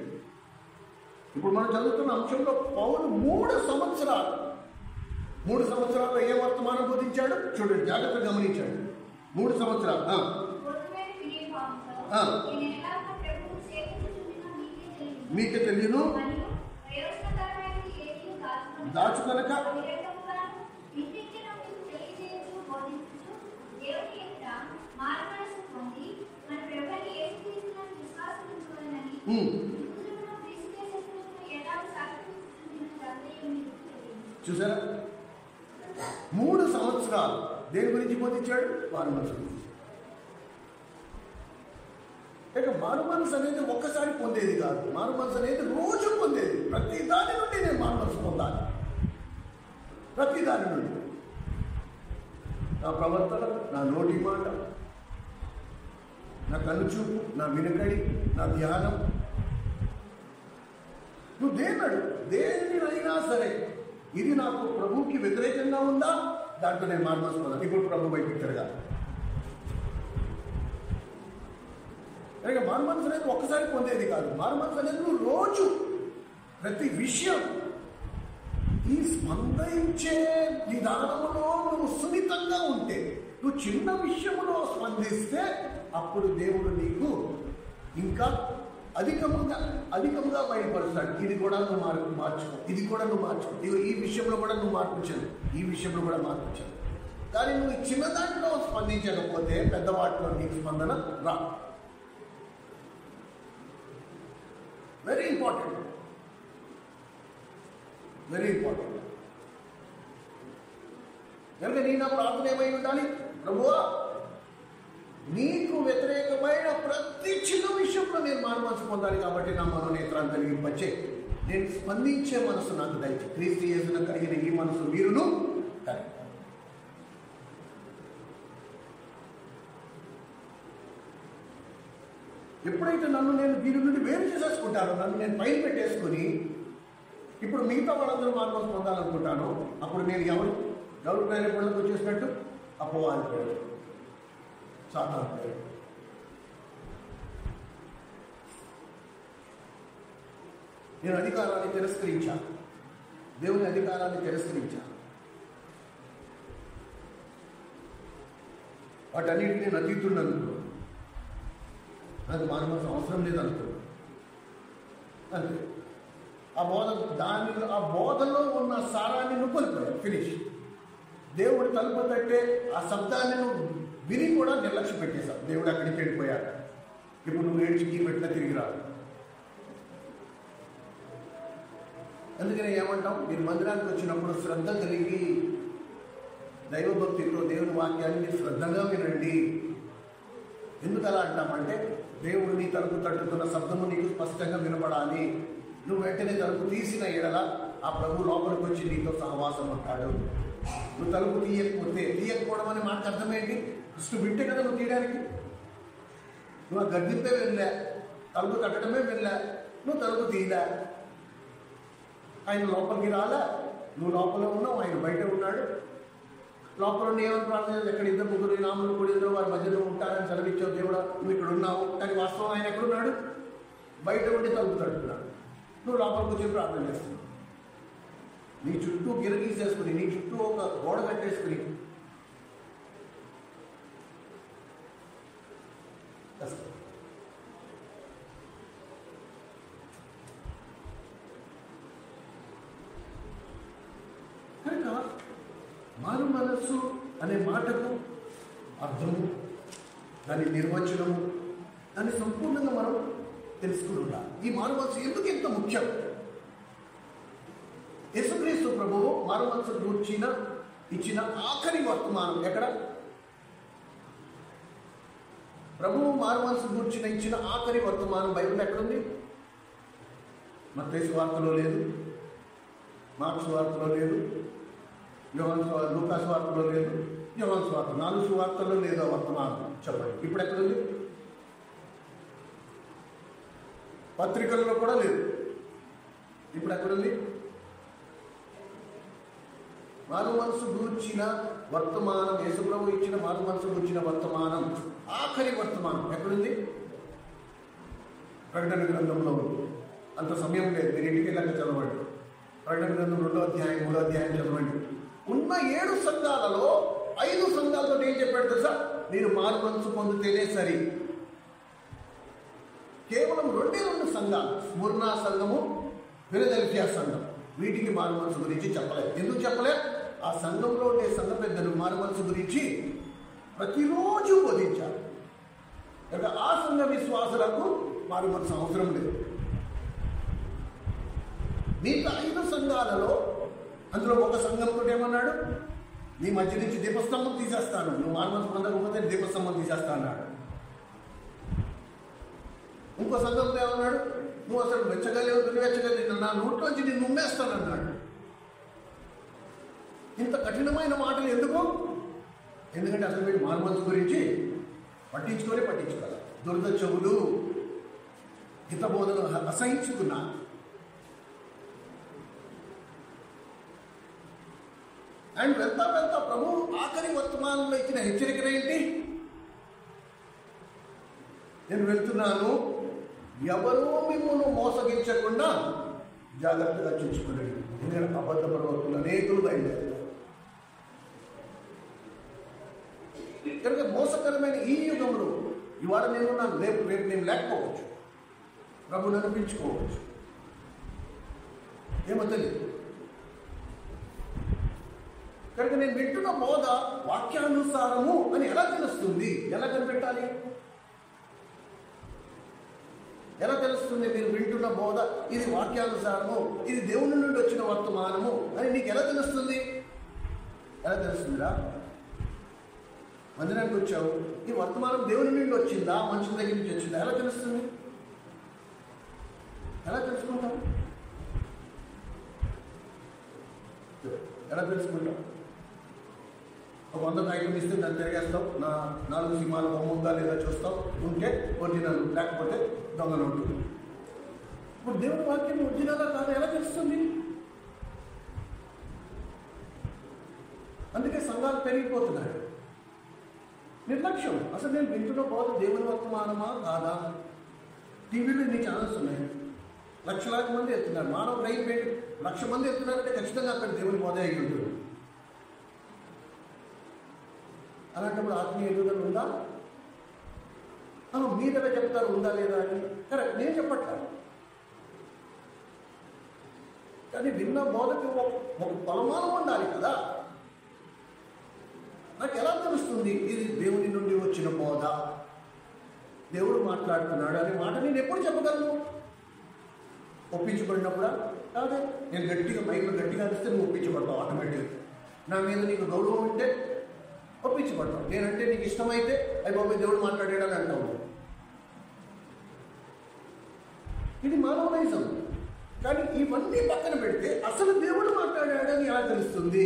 ఇప్పుడు మనం చదువుతున్న అంశంలో పౌలు 3 సంవత్సరాలు ఏ వర్తమానం బోధించాడు చూడండి, జాగ్రత్తగా గమనించండి. 3 సంవత్సరాలు మీకే తెలియను, దాచుకొనక చూసారా? 3 సంవత్సరాలు దేని గురించి బోధించాడు? మారు మనసు గురించి. ఇక మారు మనసు అనేది ఒక్కసారి పొందేది కాదు. మారు మనసు అనేది రోజు పొందేది. ప్రతి దాని నుండి నేను మారు మనసు పొందాలి. ప్రతి దాని నుండి నా ప్రవర్తన, నా నోటి మాట, నా కన్ను చూపు, నా వినకడి, నా ధ్యానం, నువ్వు దేనినైనా సరే ఇది నాకు ప్రభువుకి వ్యతిరేకంగా ఉందా, దాంట్లో నేను మారు మనసు పొందాలి. ఇప్పుడు ప్రభు వైపు తిరగాలి. అలాగే మారు మనసు అనేది ఒక్కసారి పొందేది కాదు. మారు మనసు అనేది నువ్వు రోజు ప్రతి విషయం ఈ స్పందించే విధానంలో నువ్వు సున్నితంగా ఉంటే, నువ్వు చిన్న విషయంలో స్పందిస్తే అప్పుడు దేవుడు నీకు ఇంకా అధికంగా బయటపరుస్తాడు. ఇది కూడా నువ్వు మార్చుకో, ఇది కూడా నువ్వు మార్చుకో, ఈ విషయంలో కూడా నువ్వు మార్పించాను, ఈ విషయంలో కూడా మార్పించాను. కానీ నువ్వు చిన్న దాంట్లో స్పందించకపోతే పెద్ద వాటిలో నీకు స్పందన రా. Very important. కనుక నీ నా ప్రార్థన ఏమై ఉండాలి? ప్రభువా, నీకు వ్యతిరేకమైన ప్రతి చిన్న విషయంలో నేను మారు మనసు పొందాలి. కాబట్టి నా మనోనేత్రాన్ని కలిగింపచ్చే, నేను స్పందించే మనసు నాకు దయచి. క్రీస్తు యేసున కలిగిన ఈ మనసు మీరును కలిగి. ఎప్పుడైతే నన్ను నేను వీరి నుండి వేరు చేసేసుకుంటాను, నన్ను నేను పైన పెట్టేసుకుని ఇప్పుడు మిగతా వాళ్ళందరూ మారు మనసు పొందాలనుకుంటాను, అప్పుడు నేను ఎవరు ప్రేరేపణలకు వచ్చేసినట్టు? అపవాది పేరు, సాతాను పేరు. నేను అధికారాన్ని తిరస్కరించాను, దేవుని అధికారాన్ని తిరస్కరించాను, వాటన్నిటిని నేను అతీతున్నను, నాకు మారు మనసు అవసరం లేదనుకున్నాను. అంతే. ఆ బోధలో ఉన్న సారాన్ని నువ్వు కోల్పోయావు. ఫినిష్. దేవుడు తలుపు తట్టే ఆ శబ్దాన్ని నువ్వు విని కూడా నిర్లక్ష్య పెట్టేశావు. దేవుడు అక్కడికి వెళ్ళిపోయాడు. ఇప్పుడు నువ్వు ఏడ్చి గీ పెట్టినా తిరిగి రాదు. అందుకని ఏమంటాం? మీరు మందిరానికి వచ్చినప్పుడు శ్రద్ధ కలిగి దైవభక్తితో దేవుని వాక్యాన్ని శ్రద్ధగా వినండి. ఎందుకు అలా అంటామంటే, దేవుడు నీ తలుపు తట్టుతున్న శబ్దము నీకు స్పష్టంగా వినపడాలి. నువ్వు వెంటనే తలుపు తీసిన ఎడల ఆ ప్రభు లోపలికి వచ్చి నీతో సహవాసం ఉంటాడు. నువ్వు తలుపు తీయకపోవడం అనే మాటకు అర్థం ఏంటి? కృష్ణ బిడ్డే కదా నువ్వు తీయడానికి. నువ్వు ఆ గద్దింపే వెళ్ళా, తలుపు తట్టడమే వెళ్ళా, నువ్వు తలుపు తీయలే. ఆయన లోపలికి రాలా, నువ్వు లోపల ఉన్నావు, ఆయన బయట ఉన్నాడు. లోపల ఉండి ఏమని ప్రార్థన చేయాలి? ఎక్కడ ఇద్దరు ముగ్గురు నామలు కూడిద్దరు వారి మధ్యలో ఉంటారని సెలవిచ్చావు దేవుడా, నువ్వు ఇక్కడ ఉన్నావు. కానీ వాస్తవం ఆయన ఎక్కడున్నాడు? బయట ఉండి తలుపు తడుతున్నాడు. నువ్వు లోపల కూర్చొని ప్రార్థన చేస్తున్నావు. నీ చుట్టూ గిరగీసేసుకుని, నీ చుట్టూ ఒక గోడ కట్టేసుకుని కనుక మారు మనస్సు అనే మాటకు అర్థము, దాని నిర్వచనము, దాన్ని సంపూర్ణంగా మనం తెలుసుకుని ఉండాలి. ఈ మారు మనస్సు ఎందుకు ఇంత ముఖ్యం? యేసుక్రీస్తు ప్రభువు మారు మనస్సు ఇచ్చిన ఆఖరి వర్తమానం ఎక్కడ? ప్రభువు మారు మనస్సు ఇచ్చిన ఆఖరి వర్తమానం బైబిల్ ఎక్కడుంది? మత్తయి సువార్తలో లేదు, మార్కు సువార్తలో లేదు, లూకా సువార్తలో లేదు, యోహాను సువార్త 4 సువార్తల్లో లేదు. వర్తమానం చెప్పండి, ఇప్పుడు ఎక్కడుంది? పత్రికల్లో కూడా లేదు. ఇప్పుడు ఎక్కడుంది? మారు మనసు గూర్చిన వర్తమానం, యేసుప్రభు ఇచ్చిన మారు మనసు గూర్చిన వర్తమానం, ఆఖరి వర్తమానం ఎక్కడుంది? ప్రకటన గ్రంథంలో ఉంది. అంత సమయం లేదు, మీరు ఇంటికి వెళ్ళాక చదవండి. ప్రకటన గ్రంథం 2వ అధ్యాయం 3వ అధ్యాయం చదవండి. ఉన్న 7 సంఘాలలో 5 సంఘాలతో ఏం చెప్పాడు తెలుసా? మీరు మారు మనసు పొందితేనే సరి. కేవలం 2 సంఘాలు, స్ముర్నా సంఘము, ఫిలదెల్ఫియా సంఘం, వీటికి మారు మనసు గురించి చెప్పలేదు. ఎందుకు చెప్పలేదు? ఆ సంఘంలో ఉండే సంఘ పెద్దలు మారు మనసు గురించి ప్రతిరోజు బోధించారు. కనుక ఆ సంఘ విశ్వాసులకు మారు మనసు అవసరం లేదు. మిగతా 5 సంఘాలలో అందులో ఒక సంఘంతో ఏమన్నాడు? నీ మధ్య నుంచి దీపస్తంభం తీసేస్తాను, నువ్వు మారు మనసు పొందకపోతే దీపస్తంభం తీసేస్తా అన్నాడు. ఇంకో సంఘంతో ఏమన్నాడు? నువ్వు అసలు వెచ్చగలేవు, వెచ్చగలేవు, నా నోట్లోంచి నేను ఉమ్మేస్తానన్నాడు. ఇంత కఠినమైన మాటలు ఎందుకు? ఎందుకంటే అసలు వీడు మారు మనసు గురించి పట్టించుకోవాలి. దురద చెవులు, హితబోధను అసహించుకున్నా. అండ్ వెళ్తా ప్రభు ఆఖరి వర్తమానంలో ఇచ్చిన హెచ్చరిక ఏంటి? నేను వెళ్తున్నాను, ఎవరూ మిమ్మల్ని మోసగించకుండా జాగ్రత్తగా చూసుకోండి. ఎందుకంటే అబద్ధ ప్రవక్తలు అనేకులు బయలుదేరారు. కనుక మోసకరమైన ఈ యుగంలో ఇవాళ నేనున్నాను, రేపు నేను లేకపోవచ్చు, ప్రభు నన్ను పిలుచుకోవచ్చు, ఏమో తెలియదు. కనుక నేను వింటున్న బోధ వాక్యానుసారము అని ఎలా తెలుస్తుంది? ఎలా కనిపెట్టాలి? ఎలా తెలుస్తుంది మీరు వింటున్న బోధ ఇది వాక్యానుసారము, ఇది దేవుని నుండి వచ్చిన వర్తమానము అని నీకు ఎలా తెలుస్తుంది? ఎలా తెలుస్తుందిరా? మందిరానికి వచ్చావు, ఈ వర్తమానం దేవుని నుండి వచ్చిందా, మనుషుల దగ్గర నుంచి వచ్చిందా? ఎలా తెలుస్తుంది? ఎలా తెలుసుకుంటాం? ఎలా తెలుసుకుంటాం? ఒక 100 ఐటమ్ ఇస్తే దాన్ని తిరిగేస్తావు, నా 4 సింహాల బొమ్మ ఉందా లేదా చూస్తావు, ఉంటే ఒరిజినల్, లేకపోతే దొంగ నోటు. ఇప్పుడు దేవుని వాక్యం ఒరిజినల్ కాదు ఎలా తెలుస్తుంది? అందుకే సంఘాలు పెరిగిపోతున్నాయి. నిర్లక్ష్యం. అసలు నేను వింటున్న బోధ దేవుని వర్తమానమా కాదా? టీవీలో ఇన్ని ఛానల్స్ ఉన్నాయి, లక్షలాది మంది ఎత్తున్నారు. మానవ బ్రెయిన్ 1,00,000 మంది ఎత్తున్నారంటే ఖచ్చితంగా అక్కడ దేవుని బోధ అయి ఉంటుంది. అలాంటప్పుడు ఆత్మీయ ఎదుగుదల ఉందా? మీరెలా చెప్తారు ఉందా లేదా అని? కరెక్ట్, నేను చెప్పట్లేదు. కానీ విన్న బోధకి ఒక కొలమానం ఉండాలి కదా. నాకు ఎలా తెలుస్తుంది ఇది దేవుని నుండి వచ్చిన బోధ, దేవుడు మాట్లాడుతున్నాడు అనే మాట నేను ఎప్పుడు చెప్పగలను? ఒప్పించబడినప్పుడా? కాదే. నేను గట్టిగా మైక్లో గట్టిగా అనిస్తే నువ్వు ఒప్పించబడతావు ఆటోమేటిక్గా. నా మీద నీకు గౌరవం ఉంటే ఒప్పించబడతావు. నేనంటే నీకు ఇష్టమైతే అవి బాబాయ్ దేవుడు మాట్లాడాడని అంటావు. ఇది మానవనైజం. కానీ ఇవన్నీ పక్కన పెడితే అసలు దేవుడు మాట్లాడాడని ఎలా తెలుస్తుంది?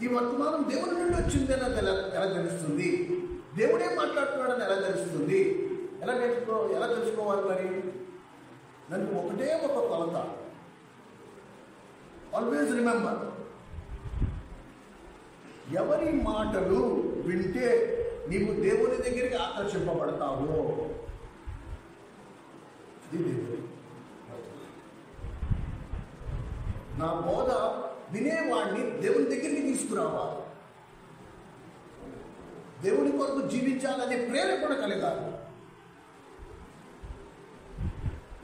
ఈ వర్తమానం దేవుడి నుండి వచ్చిందని ఎలా తెలుస్తుంది? దేవుడే మాట్లాడుతున్నాడని ఎలా తెలుస్తుంది? ఎలా తెలుసుకోవాలి? మరి దానికి ఒకటే ఒక కొలత. ఆల్వేస్ రిమెంబర్, ఎవరి మాటలు వింటే నీవు దేవుని దగ్గరికి ఆకర్షింపబడతావో అది దేవుని. నా బోధ వినేవాడిని దేవుని దగ్గరికి తీసుకురావాలి, దేవుని కొరకు జీవించాలనే ప్రేరేపణ కలగాలి.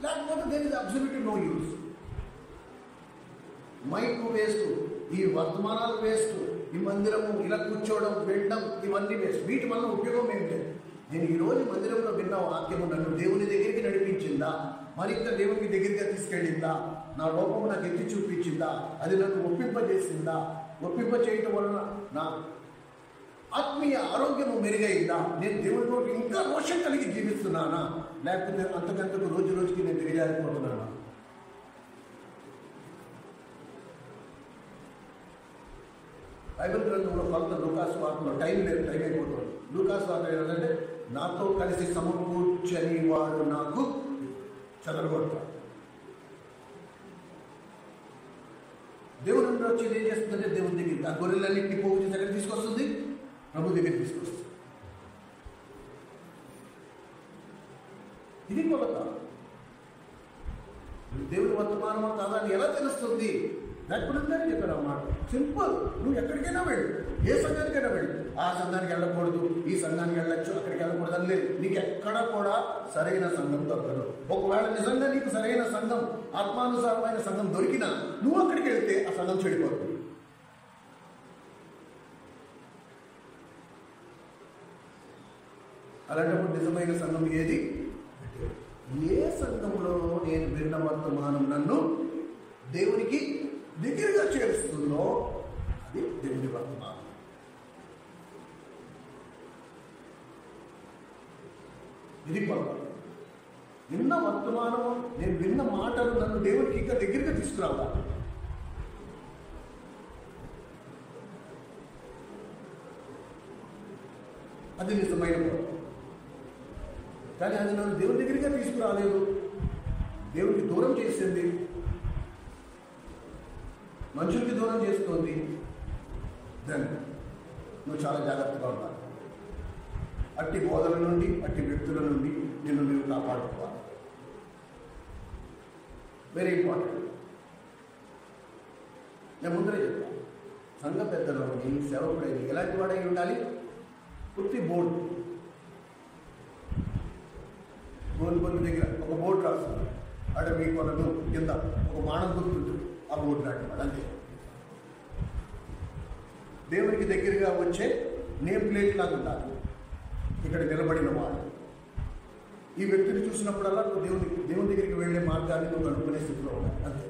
లేకపోతే there is absolutely no use. Mic waste, ఈ వర్తమానాలు వేస్ట్, ఈ మందిరము ఇలా కూర్చోవడం వినడం ఇవన్నీ వేస్ట్. వీటి వల్ల ఉపయోగం ఏంటి? నేను ఈరోజు మందిరంలో విన్న వాక్యము నన్ను దేవుని దగ్గరికి నడిపించిందా, మరింత దేవునికి దగ్గరగా తీసుకెళ్ళిందా, నా లోపము నాకు ఎత్తి చూపించిందా, అది నన్ను ఒప్పింపజేసిందా, ఒప్పింపజేయటం వలన నా ఆత్మీయ ఆరోగ్యము మెరుగైందా, నేను దేవుడితో ఇంకా రోషం కలిగి జీవిస్తున్నానా, లేకపోతే అంతకంతకు రోజు రోజుకి నేను దిగజారిపోతున్నానా? బైబిల్ గ్రంథంలో కొంత లూకాసు వార్తలో టైం అయిపోతుంది. లూకాసు వార్త ఏంటంటే నాతో కలిసి సమకూర్చని వాడు నాకు చెదరగొడతాడు. దేవుడు నుండి వచ్చేది ఏం చేస్తుందంటే దేవుని దగ్గరికి ఆ గొర్రెలన్నింటినీ పోగు చేసి ఎక్కడ తీసుకొస్తుంది? ప్రభు దగ్గర తీసుకొస్తుంది. ఇది కొలత. దేవుని వర్తమానమా కాదా అని ఎలా తెలుస్తుంది? లేకపోతే చెప్పారు అన్నమాట. సింపుల్. నువ్వు ఎక్కడికైనా వెళ్ళు, ఏ సంఘానికైనా వెళ్ళు. ఆ సంఘానికి వెళ్ళకూడదు, ఈ సంఘానికి వెళ్ళొచ్చు, అక్కడికి వెళ్ళకూడదు అని లేదు. నీకు ఎక్కడ కూడా సరైన సంఘం దొరకదు. ఒకవేళ నిజంగా నీకు సరైన సంఘం, ఆత్మానుసారమైన సంఘం దొరికినా నువ్వు అక్కడికి వెళ్తే ఆ సంఘం చెడిపోతుంది. అలాంటప్పుడు నిజమైన సంఘం ఏది? ఏ సంఘంలో నేను విన్న వర్తమానం నన్ను దేవునికి దగ్గరగా చేరుస్తుందో అది దేవుని వర్తమానం. ఇది విన్న వర్తమానం, నేను విన్న మాటలు నన్ను దేవునికి ఇంకా దగ్గరగా తీసుకురావాలి. అది నిజమైన వర్తమానం. కానీ అది నన్ను దేవుని దగ్గరగా తీసుకురాలేదు, దేవునికి దూరం చేసింది, మనుషులకి దూరం చేస్తుంది. దాన్ని నువ్వు చాలా జాగ్రత్తగా ఉండాలి. అట్టి బోధల నుండి, అట్టి వ్యక్తుల నుండి నిన్ను నువ్వు కాపాడుకోవాలి. Very important. నేను ముందరే చెప్తాను, సంఘ పెద్దలోని సేవకుడైన ఎలాంటి వాడై ఉండాలి? పూర్తి బోర్డు దగ్గర ఒక బోర్డు రాస్తుంది, అడవి కొలను కింద ఒక బాణం గుర్తుంటుంది, ఆ బోర్డు నాటి అంతే. దేవునికి దగ్గరగా వచ్చే నేమ్ ప్లేట్ లాగా ఉండాలి. ఇక్కడ నిలబడిన వాడు ఈ వ్యక్తిని చూసినప్పుడల్లా నువ్వు దేవుని దగ్గరికి వెళ్ళే మార్గాన్ని నువ్వు కనుక్కునే స్థితిలో ఉండాలి అంతే.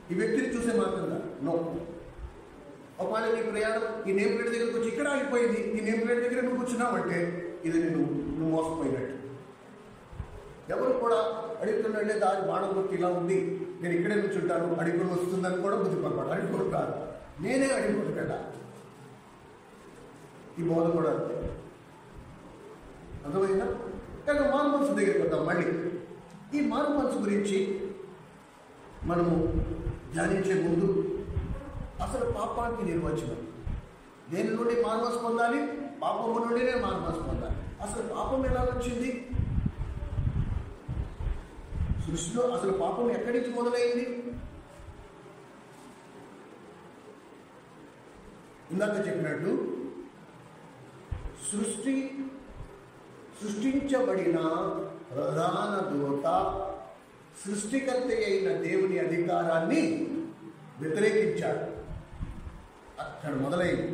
ఈ వ్యక్తిని చూసే మార్గం నో. ఒకవేళ నీ ప్రయాణం ఈ నేమ్ ప్లేట్ దగ్గరకు వచ్చి ఇక్కడ ఆగిపోయింది, ఈ నేమ్ ప్లేట్ దగ్గర నువ్వు కూర్చున్నావంటే ఇది నువ్వు మోసపోయినట్టు. ఎవరు కూడా అడుగుతుండే దాని బాణం గుర్తు ఇలా ఉంది, నేను ఇక్కడే కూర్చుంటాను, అడుగులు వస్తుందని కూడా బుద్ధిపడతాడు. అడుగులు కాదు, నేనే అడుగులు కదా. ఈ బోధ కూడా అంతే. అర్థమైందా? కానీ మారు మనసు దగ్గరికి వద్దాం. మళ్ళీ ఈ మారు మనసు గురించి మనము ధ్యానించే ముందు అసలు పాపానికి నిర్వచనం, దేని నుండి మారు మనసు పొందాలి? పాపము నుండినే మారు మనసు పొందాలి. అసలు పాపం ఎలా వచ్చింది? సృష్టిలో అసలు పాపం ఎక్కడి నుంచి మొదలైంది? ఇందాక చెప్పినట్టు సృష్టించబడిన ప్రధాన దూత సృష్టికర్త అయిన దేవుని అధికారాన్ని వ్యతిరేకించాడు. అక్కడ మొదలైంది.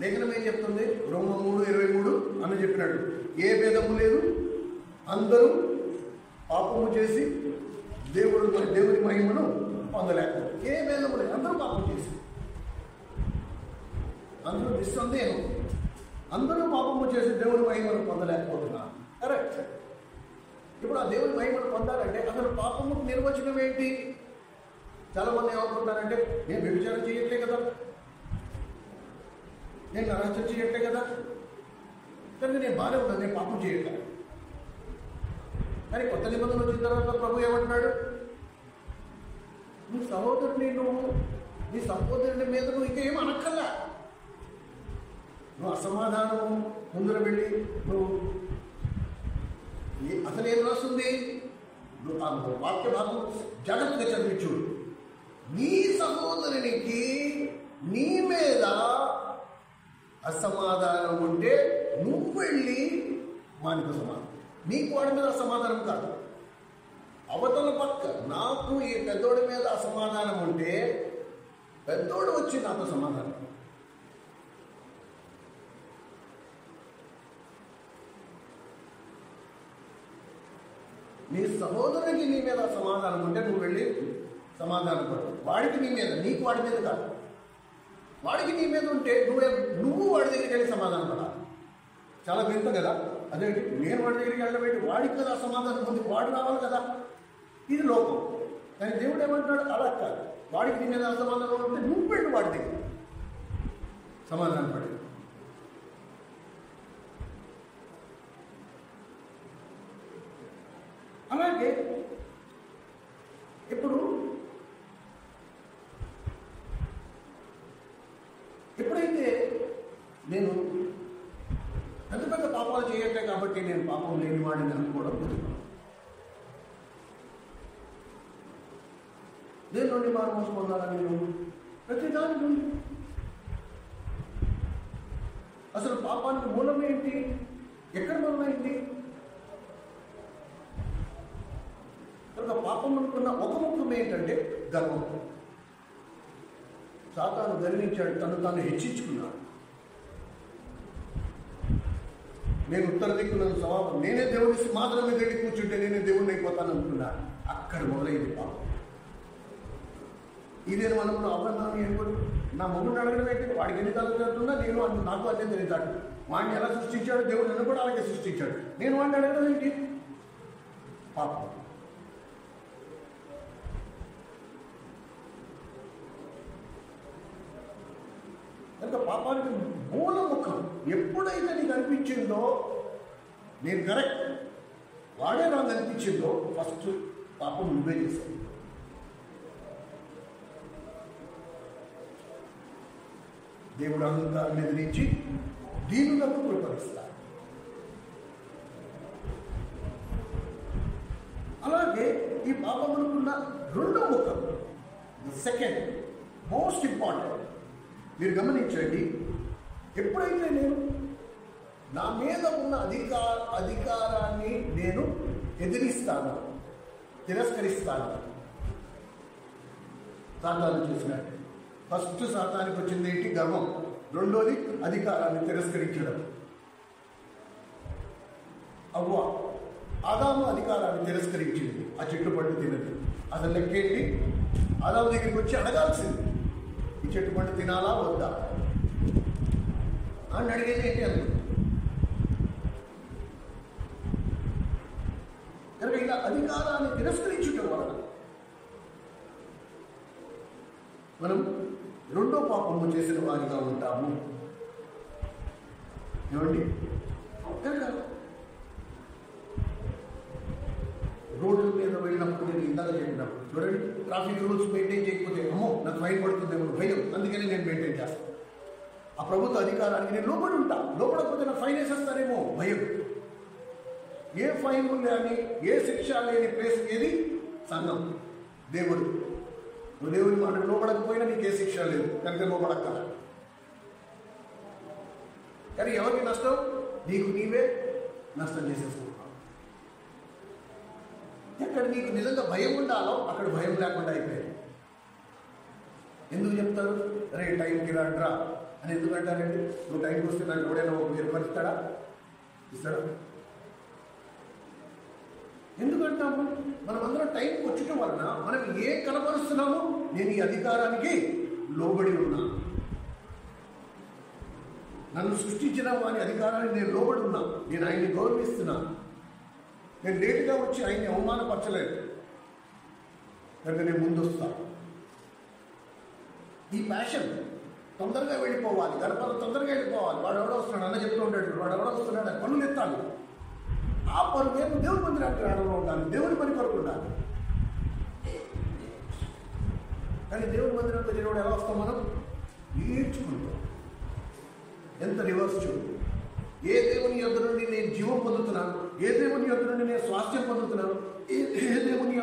లేఖనం ఏం చెప్తుంది? రోమా 3:23 అని చెప్పినట్టు ఏ భేదము లేదు, అందరూ పాపము చేసి దేవుని మహిమను పొందలేకపోతే. ఏ భేదము లేదు, అందరూ పాపం చేసి, అందరూ నిస్సందేహం అందరూ పాపము చేసి దేవుని మహిమను పొందలేకపోతున్నారు. కరెక్ట్. ఇప్పుడు ఆ దేవుని మహిమను పొందాలంటే అసలు పాపముకు నిర్వచనం ఏంటి? చాలా మంది ఏమనుకుంటున్నారంటే, నేను వ్యభిచారం చేయట్లే కదా, నేను నరహత్య చేయట్లే కదా, కానీ నేను బాగానే ఉన్నాను, నేను పాపం చేయట్లేదు. కానీ కొత్త నిబంధనలు వచ్చిన తర్వాత ప్రభు ఏమంటున్నాడు? నీ సహోదరుని మీద నువ్వు ఇంకేం అనక్కర్లా. నువ్వు అసమాధానము ముందర వెళ్ళి నువ్వు అసలు ఏం రాస్తుంది, నువ్వు ఆ వాక్య భాగం జాగ్రత్తగా చదివించు. నీ సహోదరునికి నీ మీద అసమాధానం ఉంటే నువ్వు వెళ్ళి వానికి సమాధానం. నీకు వాడి మీద అసమాధానం కాదు, అవతల పక్క నాకు ఈ పెద్దోడి మీద అసమాధానం ఉంటే పెద్దోడు వచ్చి నాతో సమాధానం. నీ సహోదరునికి నీ మీద సమాధానం ఉంటే నువ్వు వెళ్ళి సమాధానం పడు. వాడికి నీ మీద, నీకు వాడి మీద కాదు. వాడికి నీ మీద ఉంటే నువ్వు వాడి దగ్గరికి వెళ్ళి సమాధానం పడాలి. చాలా వింత కదా. అదేంటి నేను వాడి దగ్గరికి వెళ్ళబెట్టి వాడికి కదా సమాధానం ఉంది, వాడు రావాలి కదా. ఇది లోకం. కానీ దేవుడు ఏమంటాడు, అలా కాదు. వాడికి నీ మీద అసమాధానం ఉంటే నువ్వు వెళ్ళి వాడి దగ్గర సమాధానం పడి. అలాగే ఇప్పుడు ఎప్పుడైతే నేను పెద్ద పెద్ద పాపాలు చేయట్లే కాబట్టి నేను పాపం లేని వాడిని అనుకోవడం కుదురు. దేని నుండి మారు పొందాలని నేను ప్రతి దాని నుండి. అసలు పాపానికి మూలం ఏంటి, ఎక్కడ మూలమైంది? కనుక పాపం అనుకున్న ఒక ముఖం ఏంటంటే గర్వం. సాతాను గర్వించాడు, తను తాను హెచ్చించుకున్నాడు. నేను ఉత్తర దిక్కున్న స్వభావం, నేనే దేవుడి సింహాసనం మీద వెళ్ళి కూర్చుంటే నేనే దేవుడిని అయిపోతాను అనుకున్నాను. అక్కడ మొదలైంది పాపం. ఇదే మనకు అవగాహన ఏర్పడు. నా మొగుడిని అడగడం ఏంటి, వాడికి ఎన్ని తగ్గుతున్నా నేను నాకు అదే తెలియదాడు. వాడిని ఎలా సృష్టించాడు దేవుడు, నన్ను కూడా అలాగే సృష్టించాడు. నేను వాడిని అడగడం ఏంటి? పాపం. కనుక పాపానికి మూల ముఖం ఎప్పుడైతే నీకు అనిపించిందో నేను కరెక్ట్, వాడే నాకు అనిపించిందో ఫస్ట్ పాపం నువ్వే చేశావు. దేవుడు అహంకారాన్ని ఎదిరించి దీనులకు కృపరిస్తాడు. అలాగే ఈ పాపం అనుకున్న రెండో ముఖం, సెకండ్ మోస్ట్ ఇంపార్టెంట్, మీరు గమనించండి. ఎప్పుడైతే నేను నా మీద ఉన్న అధికారాన్ని నేను ఎదిరిస్తాను, తిరస్కరిస్తాను, సాతాను చేసినట్టు. ఫస్ట్ సాతానికి వచ్చింది ఏంటి? గర్వం. రెండోది అధికారాన్ని తిరస్కరించడం. అవ్వ ఆదాము అధికారాన్ని తిరస్కరించింది, ఆ చెట్టు పండు తినదు. అసలు లెక్కేంటి? ఆదాము దగ్గరికి వచ్చి అడగాల్సింది, ఈ చెట్టు పండు తినాలా వద్దా అని అడిగేది ఏంటి? అది కనుక ఇలా అధికారాన్ని తిరస్కరించడం వలన మనం రెండో పాపము చేసిన వారిగా ఉంటాము. ఏమండి? రోడ్ల మీద వెళ్ళినప్పుడు నేను ఇందాక చెప్పినప్పుడు చూడండి, ట్రాఫిక్ రూల్స్ మెయింటైన్ చేయకపోతే అమ్మో నాకు ఫైన్ పడుతుందేమో భయం, అందుకని నేను మెయింటైన్ చేస్తాను. ఆ ప్రభుత్వ అధికారానికి నేను లోపడి ఉంటా, లోపడకపోతే నాకు ఫైన్ వేసేస్తానేమో భయం. ఏ ఫైన్ లేని, ఏ శిక్ష లేని ప్లేస్ ఏది? సంఘం, దేవుడు. నువ్వు దేవుడి మాట లోపడకపోయినా నీకు ఏ శిక్ష లేదు, కనుక లోపడక్క. కానీ ఎవరికి నష్టం? నీకు నీవే నష్టం చేసేసుకుంటావు. ఎక్కడ నీకు నిజంగా భయం ఉండాలో అక్కడ భయం లేకుండా అయిపోయింది. ఎందుకు చెప్తారు? అరే టైంకి రాడ్రా అని ఎందుకు అంటారండి? నువ్వు టైంకి వస్తే నాకు ఎవడైనా ఒక మీరు పరిస్తాడా? ఇస్తాడా? ఎందుకంటాము? మనం అందరం టైంకి వచ్చటం వలన మనం ఏ కనపరుస్తున్నాము? నేను ఈ అధికారానికి లోబడి ఉన్నా, నన్ను సృష్టించిన వాని అధికారానికి నేను లోబడి ఉన్నా, నేను ఆయన్ని గౌరవిస్తున్నా, నేను లేటుగా వచ్చి ఆయన్ని అవమానపరచలేదు కనుక నేను ముందు వస్తా. ఈ ప్యాషన్ తొందరగా వెళ్ళిపోవాలి, గడపలు తొందరగా వెళ్ళిపోవాలి. వాడు ఎవడో వస్తున్నాడు అన్న చెప్తూ ఉంటాడు, వాడు ఎవడో వస్తున్నాడు అని పనులు ఎత్తాలి. ఆ పనులు నేను దేవుడి మందిరానికి రావడంలో ఉండాలి, దేవుడి పని కొరకు ఉండాలి. కానీ దేవుని మందిరంలో చేరినప్పుడు ఎలా వస్తాం మనం? ఈడ్చుకుంటాం. ఎంత రివర్స్ చూడు. ఏ దేవుని యొద్ద నుండి నేను జీవం పొందుతున్నాను, ఏ దేవుని యొద్ద నుండి నేను స్వాస్థ్యం పొందుతున్నాను, ఏ దేవుని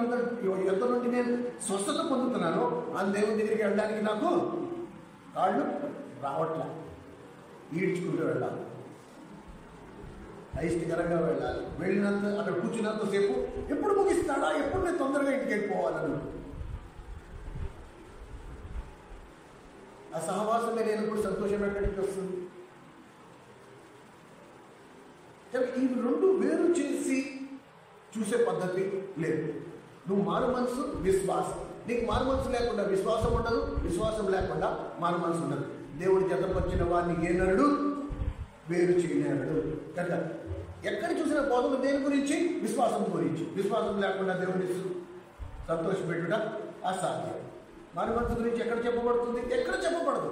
యొద్ద నుండి నేను స్వస్థత పొందుతున్నానో ఆ దేవుని దగ్గరికి వెళ్ళడానికి నాకు కాళ్ళు రావట్లే. ఈడ్చుకుంటూ వెళ్ళాలి, అయిష్టకరంగా వెళ్ళాలి. వెళ్ళినంత అక్కడ కూర్చున్నంతసేపు ఎప్పుడు ముగిస్తాడా, ఎప్పుడు నేను తొందరగా ఇంటికి వెళ్ళిపోవాలని ఆ సహవాసంగా లేనప్పుడు సంతోషం ఎక్కడికి వస్తుంది? ఈ రెండు వేరు చేసి చూసే పద్ధతి లేదు. నువ్వు మారు మనసు, విశ్వాసం. నీకు మారు మనసు లేకుండా విశ్వాసం ఉండదు, విశ్వాసం లేకుండా మారు మనసు ఉండదు. దేవుడు జతపరిచిన వాడిని ఏనాడు వేరు చేయలేడు. కనుక ఎక్కడ చూసిన బోధన దేని గురించి? విశ్వాసం గురించి. విశ్వాసం లేకుండా దేవుడిని సంతోషపెట్టుట అసాధ్యం. మారు మనసు గురించి ఎక్కడ చెప్పబడుతుంది? ఎక్కడ చెప్పబడదు.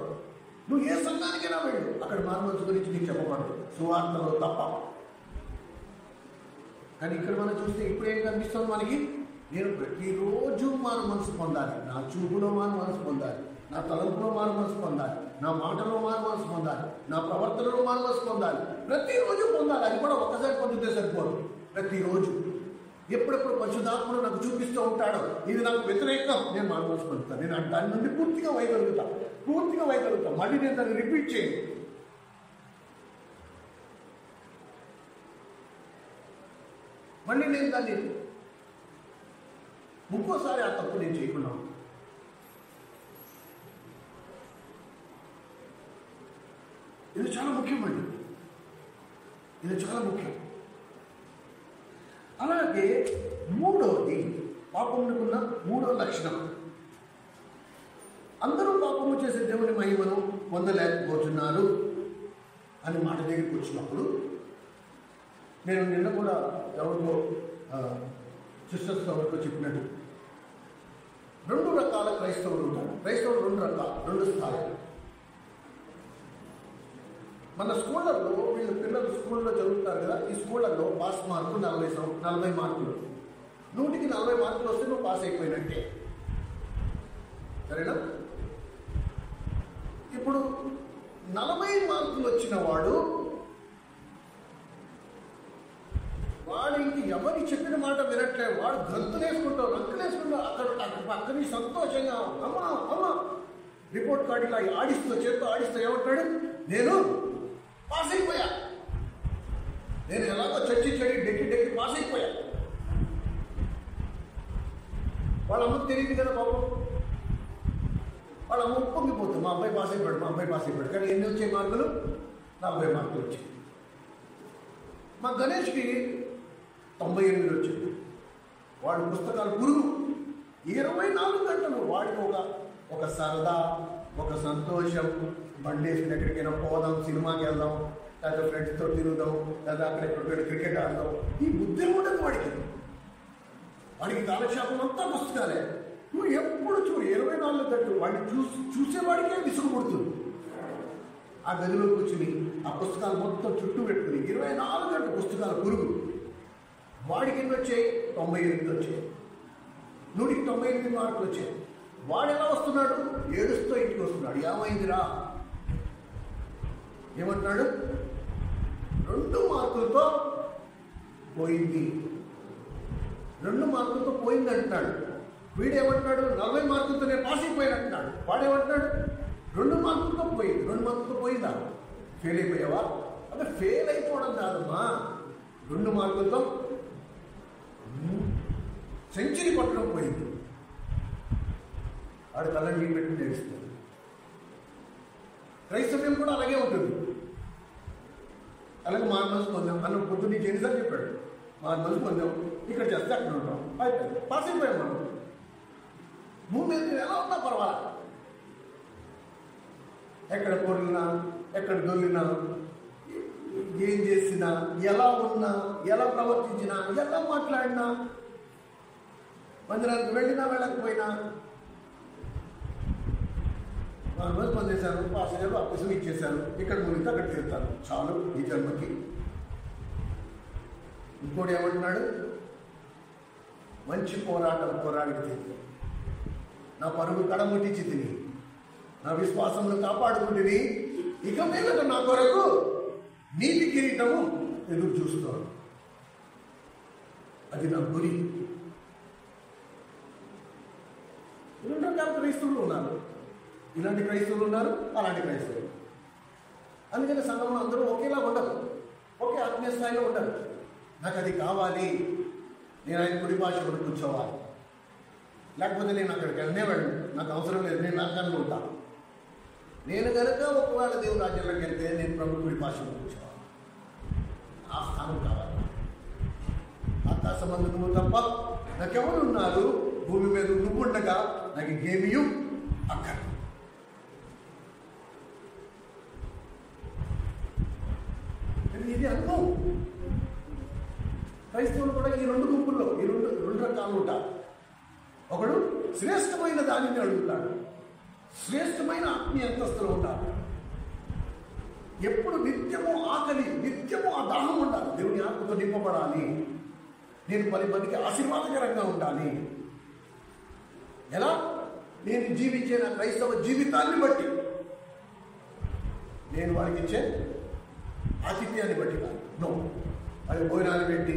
నువ్వు ఏ సంఘానికైనా వెళ్ళు, అక్కడ మారు మనసు గురించి నీకు చెప్పబడదు, సువార్తలో తప్ప. కానీ ఇక్కడ మనం చూస్తే ఇప్పుడు ఏం కనిపిస్తుంది మనకి? నేను ప్రతిరోజు మారు మనసు పొందాలి. నా చూపులో మారు మనసు పొందాలి, నా తలంపులో మారు మనసు పొందాలి, నా మాటలో మారు మనసు పొందాలి, నా ప్రవర్తనలో మారు మనసు పొందాలి. ప్రతిరోజు పొందాలి. అది కూడా ఒక్కసారి పొందితే సరిపోదు, ప్రతిరోజు. ఎప్పుడెప్పుడు పరిశుద్ధాత్ముడు నాకు చూపిస్తూ ఉంటాడో ఇది నాకు వ్యతిరేకం, నేను మారు మనసు పొందుతాను. నేను దాని నుండి పూర్తిగా వైగలుగుతా. మళ్ళీ నేను దాన్ని రిపీట్ చేయను. మళ్ళీ నేను దాన్ని ఇంకోసారి ఆ తప్పు నేను చేయకుండా. ఇది చాలా ముఖ్యమండి, ఇది చాలా ముఖ్యం. అలాగే మూడవది, పాపమునుకున్న మూడో లక్షణం, అందరూ పాపము చేసే దేవుని మహిమను పొందలేకపోతున్నారు అని మాట దగ్గరికి వచ్చినప్పుడు, నేను నిన్న కూడా ఎవరికో సిస్టర్స్ ఎవరికో చెప్పినట్టు, రెండు రకాల క్రైస్తవులు ఉంటారు. క్రైస్తవులు రెండు స్థాయిలు. మన స్కూళ్ళల్లో వీళ్ళు పిల్లలు స్కూల్లో చదువుతారు కదా, ఈ స్కూళ్ళల్లో పాస్ మార్కు 40 మార్కులు. 100కి 40 మార్కులు వస్తే నువ్వు పాస్ అయిపోయినట్టే, సరేనా? ఇప్పుడు 40 మార్కులు వచ్చిన వాడు ఇంక ఎవరి చెప్పిన మాట వినట్లేదు. వాడు గంతులేసుకుంటావు, రంకులేసుకుంటావు. అక్కడ పక్కని సంతోషంగా అమ్మా రిపోర్ట్ కార్డు ఇలా చేత్తో ఆడిస్తూ ఏమంటాడు? నేను పాస్ అయిపోయా, నేను ఎలాగో చెడి డెక్కి పాస్ అయిపోయా. వాళ్ళ అమ్మకు తెలియదు కదా పాపం. వాళ్ళ అమ్మ ఉప్పొంగిపోతుంది, మా అబ్బాయి పాస్ అయిపోయాడు. కానీ ఎన్ని వచ్చాయి మార్కులు? 40 మార్కులు వచ్చాయి. మా గణేష్కి 98 వచ్చింది. వాడి పుస్తకాలు పురుగు. 24 గంటలు వాడికి ఒక సరదా, ఒక సంతోషం. బండి వేసుకుని ఎక్కడికైనా పోదాం, సినిమాకి వెళ్దాం, లేదా ఫ్రెండ్స్తో తిరుగుదాం, లేదా అక్కడ క్రికెట్ ఆడదాం. ఈ బుద్ధి ఉండదు వాడికి కాలక్షేపం అంతా పుస్తకాలే. నువ్వు ఎప్పుడు చూడు 24 గంటలు వాడిని చూసేవాడికే విసుగు పుడుతుంది. ఆ గదిలో కూర్చుని ఆ పుస్తకాలు మొత్తం చుట్టూ పెట్టుకుని 24 గంటల పుస్తకాలు పురుగు. వాడికి ఎన్ని వచ్చాయి? 98 వచ్చాయి. 100కి 98 మార్కులు వచ్చాయి. వాడు ఎలా వస్తున్నాడు? ఏడుస్తూ ఇంటికి వస్తున్నాడు. ఏమైందిరా? ఏమంటున్నాడు? 2 మార్కులతో పోయింది. 2 మార్కులతో పోయింది అంటున్నాడు. వీడేమంటున్నాడు? 40 మార్కులతో నేను పాస్ అయిపోయాను అంటున్నాడు. వాడేమంటున్నాడు? 2 మార్కులతో పోయింది. 2 మార్కులతో పోయిందా? ఫెయిల్ అయిపోయావా? అంటే ఫెయిల్ అయిపోవడం కాదమ్మా, 2 మార్కులతో సెంచరీ కొట్టడం పోయింది. వాడు కళ్ళని నీళ్ళు పెట్టి నేర్చుతుంది. క్రైస్తవ్యం కూడా అలాగే ఉంటుంది. అలాగే మారు మనసు పొందాం అన్న పొద్దు నీకు ఎన్నిసార్లు చెప్పాడు? మారు మనసు పొందాం, ఇక్కడ చేస్తే అక్కడ ఉంటాం, అయిపోయింది, పాస్ అయిపోయాం మనం. నువ్వు ఎలా ఉన్నా పర్వాలేదు, ఎక్కడ పొరిగినా, ఎక్కడ దొరికినా, ఏం చేసినా, ఎలా ఉన్నా, ఎలా ప్రవర్తించినా, ఎలా మాట్లాడినా, మందిరానికి వెళ్ళినా వెళ్ళకపోయినా రోజు పనిచేశాను, పాస్ అయ్యారు, అప్పసం ఇచ్చేశాను, ఇక్కడ మునిగితే అక్కడ తీరుతాను, చాలు ఈ జన్మకి. ఇంకోటి ఏమంటున్నాడు? మంచి పోరాటం పోరాడితే నా పరుగు కడముట్టించి తిని, నా విశ్వాసమును కాపాడుకుంటుని, ఇక మీదట నా కొరకు నీతి కిరీటము ఎదురు చూస్తాను. అది నా గురి. రెండు రకాల క్రైస్తవులు ఉన్నారు. ఇలాంటి క్రైస్తవులు ఉన్నారు, అలాంటి క్రైస్తవులు. అందుకని సంఘంలో అందరూ ఒకేలా ఉండరు, ఒకే ఆత్మీయ స్థాయిలో ఉండరు. నాకు అది కావాలి, నేను ఆయన కుడి భాషలో కూర్చోవాలి, లేకపోతే నేను అక్కడికి వెళ్ళనే వెళ్ళను, నాకు అవసరం లేదు, నేను నరకంలో ఉంటాను. నేను కనుక ఒకవేళ దేవుని రాజ్యంలోకి వెళ్తే నేను ప్రభు కుడి భాషలో కూర్చోవాలి, ఆ స్థానం కావాలి. ఆకాశమందు నువ్వు తప్ప నాకెవరు ఉన్నారు, భూమి మీద నువ్వు ఉండగా నాకు ఇంకేమీ అక్కడ. ఇది అనుభవం. క్రైస్తవులు కూడా ఈ రెండు గుంపుల్లో ఈ రెండు రకాలు ఉంటారు. ఒకడు శ్రేష్టమైన దానిని అడుగుతాడు, శ్రేష్టమైన ఆత్మీయ అంతస్తులు ఉంటారు. ఎప్పుడు నిత్యము ఆకలి, నిత్యము ఆ దాహం ఉండాలి. దేవుని ఆత్మతో నింపబడాలి, నేను 10 మందికి ఆశీర్వాదకరంగా ఉండాలి. ఎలా? నేను జీవించే నా క్రైస్తవ జీవితాన్ని బట్టి, నేను వారికి ఇచ్చే ఆతిథ్యాన్ని బట్టి కాదు. నో, వాళ్ళకి భోజనాన్ని పెట్టి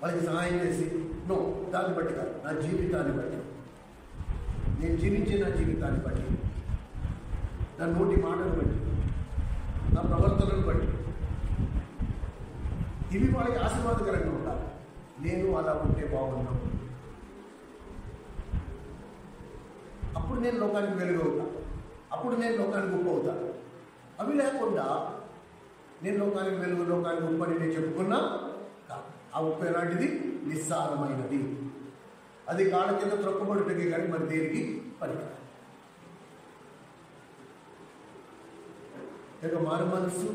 వాళ్ళకి సహాయం చేసి, నో, దాన్ని బట్టి కాదు. నా జీవితాన్ని బట్టి, నేను జీవించే నా జీవితాన్ని బట్టి, నా నోటి మాటను బట్టి, నా ప్రవర్తనను బట్టి, ఇవి వాళ్ళకి ఆశీర్వాదకరంగా ఉండాలి. నేను అలా ఉంటే బాగున్నాను. అప్పుడు నేను లోకానికి వెలుగు అవుతాను, అప్పుడు నేను లోకానికి ఉప్పు అవుతాను. అవి లేకుండా నేను లోకానికి వెలుగు, లోకానికి ఉప్పు అని నేను చెప్పుకున్నా కాదు. ఆ ఉప్పు ఎలాంటిది? నిస్సారమైనది. అది కాళ్ళ కింద త్రొక్కబడుతుంది కానీ మరి దేనికి పనికిరాదు. ఇక మారు మనస్సు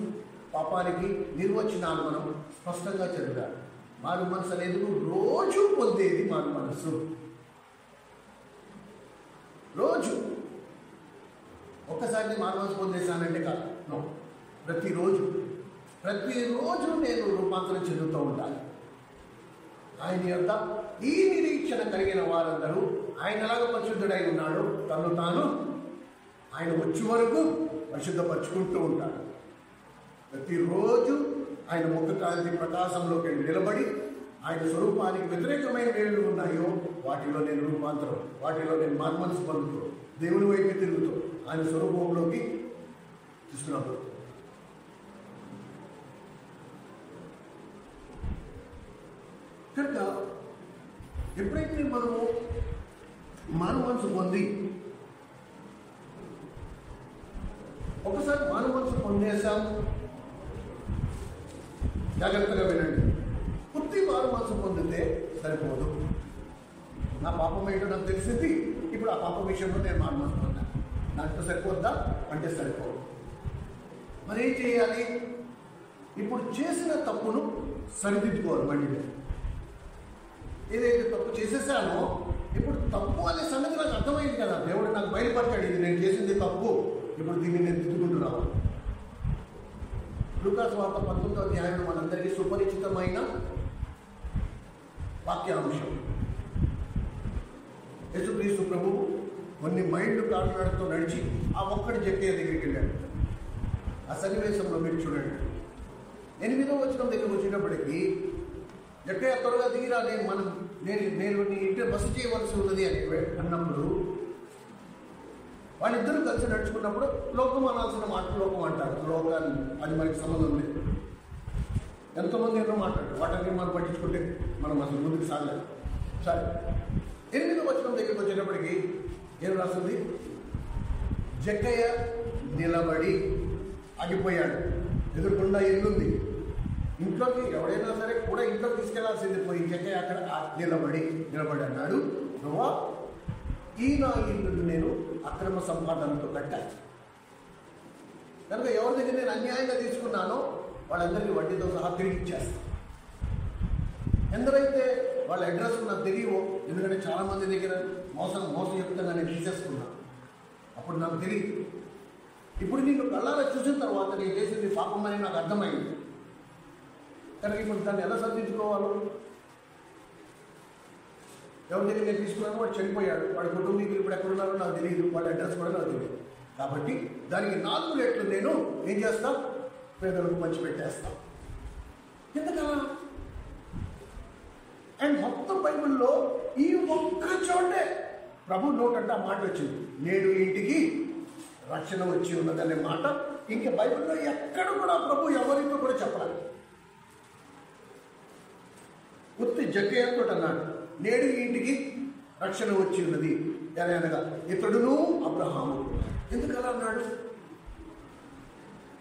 పాపానికి నిర్వచనాలు మనం స్పష్టంగా చదివారు. మారు మనసు అనేది రోజు పొందేది మారు మనస్సు. రోజు ఒక్కసారి మారు మనసు పొందేశానంటే కాదు. నో, ప్రతిరోజు నేను రూపాంతరం చెందుతూ ఉండాలి. ఆయన యొక్క ఈ నిరీక్షణ కలిగిన వారందరూ ఆయన ఎలాగో పరిశుద్ధుడై ఉన్నాడు, తను తాను ఆయన వచ్చే వరకు పరిశుద్ధపరుచుకుంటూ ఉంటాడు. ప్రతిరోజు ఆయన ముఖ కాంతి ప్రకాశంలోకి నిలబడి, ఆయన స్వరూపానికి వ్యతిరేకమైన ఏళ్ళు ఉన్నాయో వాటిలో నేను రూపాంతరం, వాటిలో నేను మనసు పొందుతూ దేవుని వైపు తిరుగుతూ ఆయన స్వరూపంలోకి తీసుకురాబోతు. కనుక ఎప్పుడైతే మనము మానవ మనసు పొంది, ఒకసారి మానవ మనసు పొందేశాం, జాగ్రత్తగా వినండి. పూర్తి మానవ మనసు పొందితే సరిపోదు. నా పాపం ఏంటో నాకు తెలిసింది, ఇప్పుడు ఆ పాపం విషయంలో నేను మానవ మనసు పొందాను. దాంట్లో సరిపోద్దా అంటే సరిపోదు. మరి ఏం చేయాలి? ఇప్పుడు చేసిన తప్పును సరిదిద్దుకోవాలి. మళ్ళీ ఏదైతే తప్పు చేసేసానో, ఇప్పుడు తప్పు అనే సంగతి నాకు అర్థమైంది కదా, దేవుడు నాకు బయలుపడ్డాడు, ఇది నేను చేసింది తప్పు, ఇప్పుడు దీన్ని నేను దిద్దుకుంటూ రావాలి. లూకా సువార్త 19వ అధ్యాయం మనందరికీ సుపరిచితమైన వాక్యాంశం. యేసుక్రీస్తు ప్రభువు కొన్ని మైళ్ళు కాలినడకతో నడిచి ఆ ఒక్కడి జక్కయ్య దగ్గరికి వెళ్ళాడు. ఆ సన్నివేశంలో మీరు చూడండి. 8వ వచనం దగ్గరికి వచ్చేటప్పటికి, జక్కయ్య త్వరగా దిగిరా, నేను నీ ఇంటి బస చేయవలసి ఉన్నది అని అన్నప్పుడు, వాళ్ళిద్దరూ కలిసి నడుచుకున్నప్పుడు లోకం అనాల్సిన మాట లోకం అంటారు. లోకాన్ని అది మనకి సంబంధం లేదు. ఎంతోమంది ఎన్నో మాట్లాడారు, వాటిని మనం పట్టించుకుంటే మనం అసలు ముందుకు సాగలేదు. సరే, 8వ వచనం దగ్గరికి వచ్చేటప్పటికి ఏం రాస్తుంది? జక్కయ్య నిలబడి ఆగిపోయాడు. ఎదురుకుండా ఇల్లుంది, ఇంట్లోకి ఎవడైనా సరే కూడా ఇంట్లోకి తీసుకెళ్లాల్సింది పోయి జక్కయ్య అక్కడ నిలబడి అన్నాడు, నువ్వా ఈ నా ఇల్లు నేను అక్రమ సంపాదనతో కట్టాను కనుక ఎవరి దగ్గర నేను అన్యాయంగా తీసుకున్నానో వాళ్ళందరికీ వడ్డీతో సహా తిరిగి ఇచ్చేస్తాను. ఎందరైతే వాళ్ళ అడ్రస్ నాకు తెలియవో, ఎందుకంటే చాలామంది దగ్గర మోసయుక్తంగా నేను తీసేసుకున్నాను, అప్పుడు నాకు తెలియదు. ఇప్పుడు నిన్ను కళ్ళారా చూసిన తర్వాత నేను చేసింది పాపం అని నాకు అర్థమైంది కనుక ఇప్పుడు దాన్ని ఎలా సర్దించుకోవాలో ఎవరి దగ్గర నేను తీసుకున్నాను, వాడు చనిపోయాడు, వాడి కుటుంబీకులు ఇప్పుడు ఎక్కడున్నారో నాకు తెలియదు, వాళ్ళ అడ్రస్ కూడా నాకు తెలియదు. కాబట్టి దానికి 4 రెట్లు నేను ఏం చేస్తా, పేదలకు పంచిపెట్టేస్తా. ఎందుకలా? అండ్ మొత్తం బైబిల్లో ఈ ఒక్క చోటే ప్రభు నోటంటే ఆ మాట వచ్చింది, నేడు ఇంటికి రక్షణ వచ్చి ఉన్నదనే మాట. ఇంక బైబిల్లో ఎక్కడ కూడా ప్రభు ఎవరితో కూడా చెప్పలేదు. ఉత్తి జక్కయ్యతో అన్నాడు, నేడు ఇంటికి రక్షణ వచ్చి ఉన్నది అనగా ఇతడును అబ్రహాము. ఎందుకలా అన్నాడు?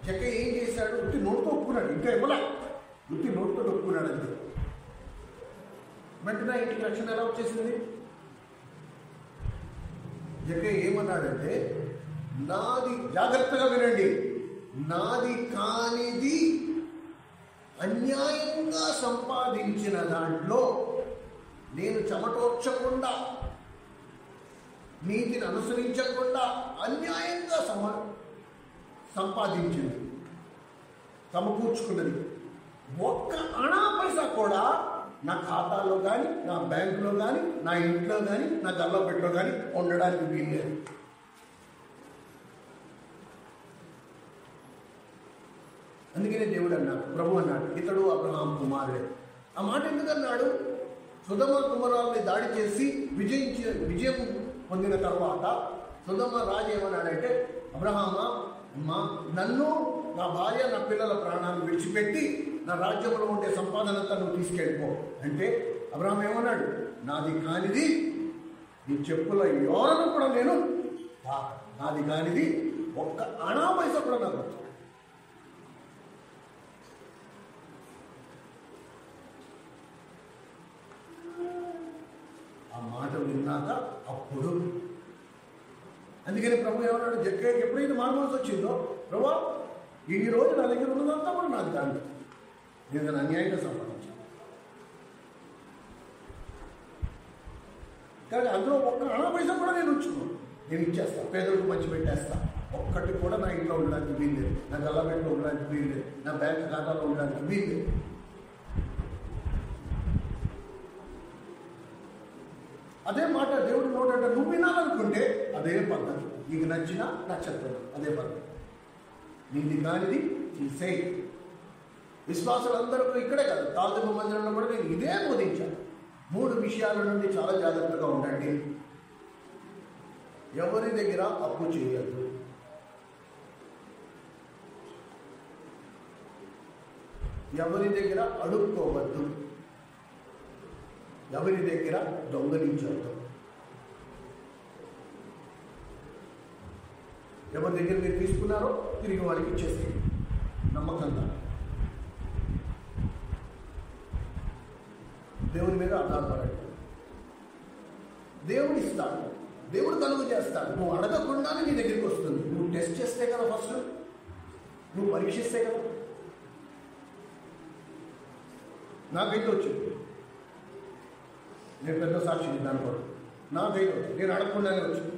జక్కయ్య ఏం చేశాడు? ఉత్తి నోటితో ఒప్పుకున్నాడు, ఇంకా ఇవ్వలే, ఉత్తి నోటితో ఒప్పుకున్నాడు అంతే. వెంటనే ఇంటికి రక్షణ ఎలా వచ్చేసింది? జక్కయ్య ఏమన్నాడంటే, నాది, జాగ్రత్తగా వినండి, నాది కానిది అన్యాయంగా సంపాదించిన దాంట్లో నేను చెమటోర్చకుండా, నీతిని అనుసరించకుండా అన్యాయంగా సంపాదించింది, సమకూర్చుకున్నది ఒక్క అణా పైసా కూడా నా ఖాతాలో కానీ, నా బ్యాంకులో కానీ, నా ఇంట్లో కానీ, నా గల్లపెట్లో కానీ ఉండడానికి వీల్లేదు. అందుకనే దేవుడు అన్నాడు, ప్రభు అన్నాడు, ఇతడు అబ్రహాం కుమారుడే. ఆ మాట ఎందుకన్నాడు? సొదొమ కుమారుల్ని దాడి చేసి విజయం పొందిన తర్వాత సొదొమ రాజు ఏమన్నాడంటే, అబ్రహామా, నన్ను, నా భార్య, నా పిల్లల ప్రాణాలను విడిచిపెట్టి నా రాజ్యంలో ఉండే సంపాదనంతా నువ్వు తీసుకెళ్ళిపో అంటే, అబ్రహాం ఏమన్నాడు? నాది కానిది నీ చెప్పుల యోరను కూడా నేను, నాది కానిది ఒక్క అణా పైసా కూడా నాకు. ఆ మాట విన్నాక అప్పుడు, అందుకని ప్రభు ఏమన్నాడు, జక్కయ్యకి ఎప్పుడైతే మానవలసి వచ్చిందో, ప్రభు ఈ రోజు నా దగ్గర ఉన్నదంతా కూడా నాకు దాన్ని నేను దాన్ని అన్యాయంగా సంపాదించాను, కానీ అందులో ఒక్క అణా పైసా కూడా నేను ఉంచుకున్నాను, నేను ఇచ్చేస్తాను, పేదలకు మంచి పెట్టేస్తా. ఒక్కటి కూడా నా ఇంట్లో ఉండడానికి వీల్లేదు, నా గల్లబెట్లో ఉండడానికి వీల్లేదు, నా బ్యాంక్ ఖాతాలో ఉండడానికి వీల్లేదు. అదే మాట దేవుడు నోటంటే నువ్వు వినాలనుకుంటే అదే పద్ధతి, నీకు నచ్చినా నచ్చలేదు అదే పద్ధతి. నీది కానిది తీసేయి. విశ్వాసులందరూ ఇక్కడే కాదు, తాజా మందిరంలో కూడా నేను ఇదే బోధించాను. 3 విషయాల నుండి చాలా జాగ్రత్తగా ఉండండి. ఎవరి దగ్గర అప్పు చేయొద్దు, ఎవరి దగ్గర అడుక్కోవద్దు, ఎవరి దగ్గర దొంగలించవద్దు, ఎవరి దగ్గర మీరు తీసుకున్నారో తిరిగి వారికి ఇచ్చేస్తే నమ్మకంగా దేవుని మీద ఆధారపడండి. దేవుడు ఇస్తాడు, దేవుడు కలుగు చేస్తాడు. నువ్వు అడగకుండానే నీ దగ్గరికి వస్తుంది. నువ్వు టెస్ట్ చేస్తే కదా, ఫస్ట్ నువ్వు పరీక్షిస్తే కదా. నాకైతే వచ్చింది, నేను పెద్ద సాక్షి దాని కూడా నాకైతే వచ్చింది, నేను అడగకుండానే వచ్చింది.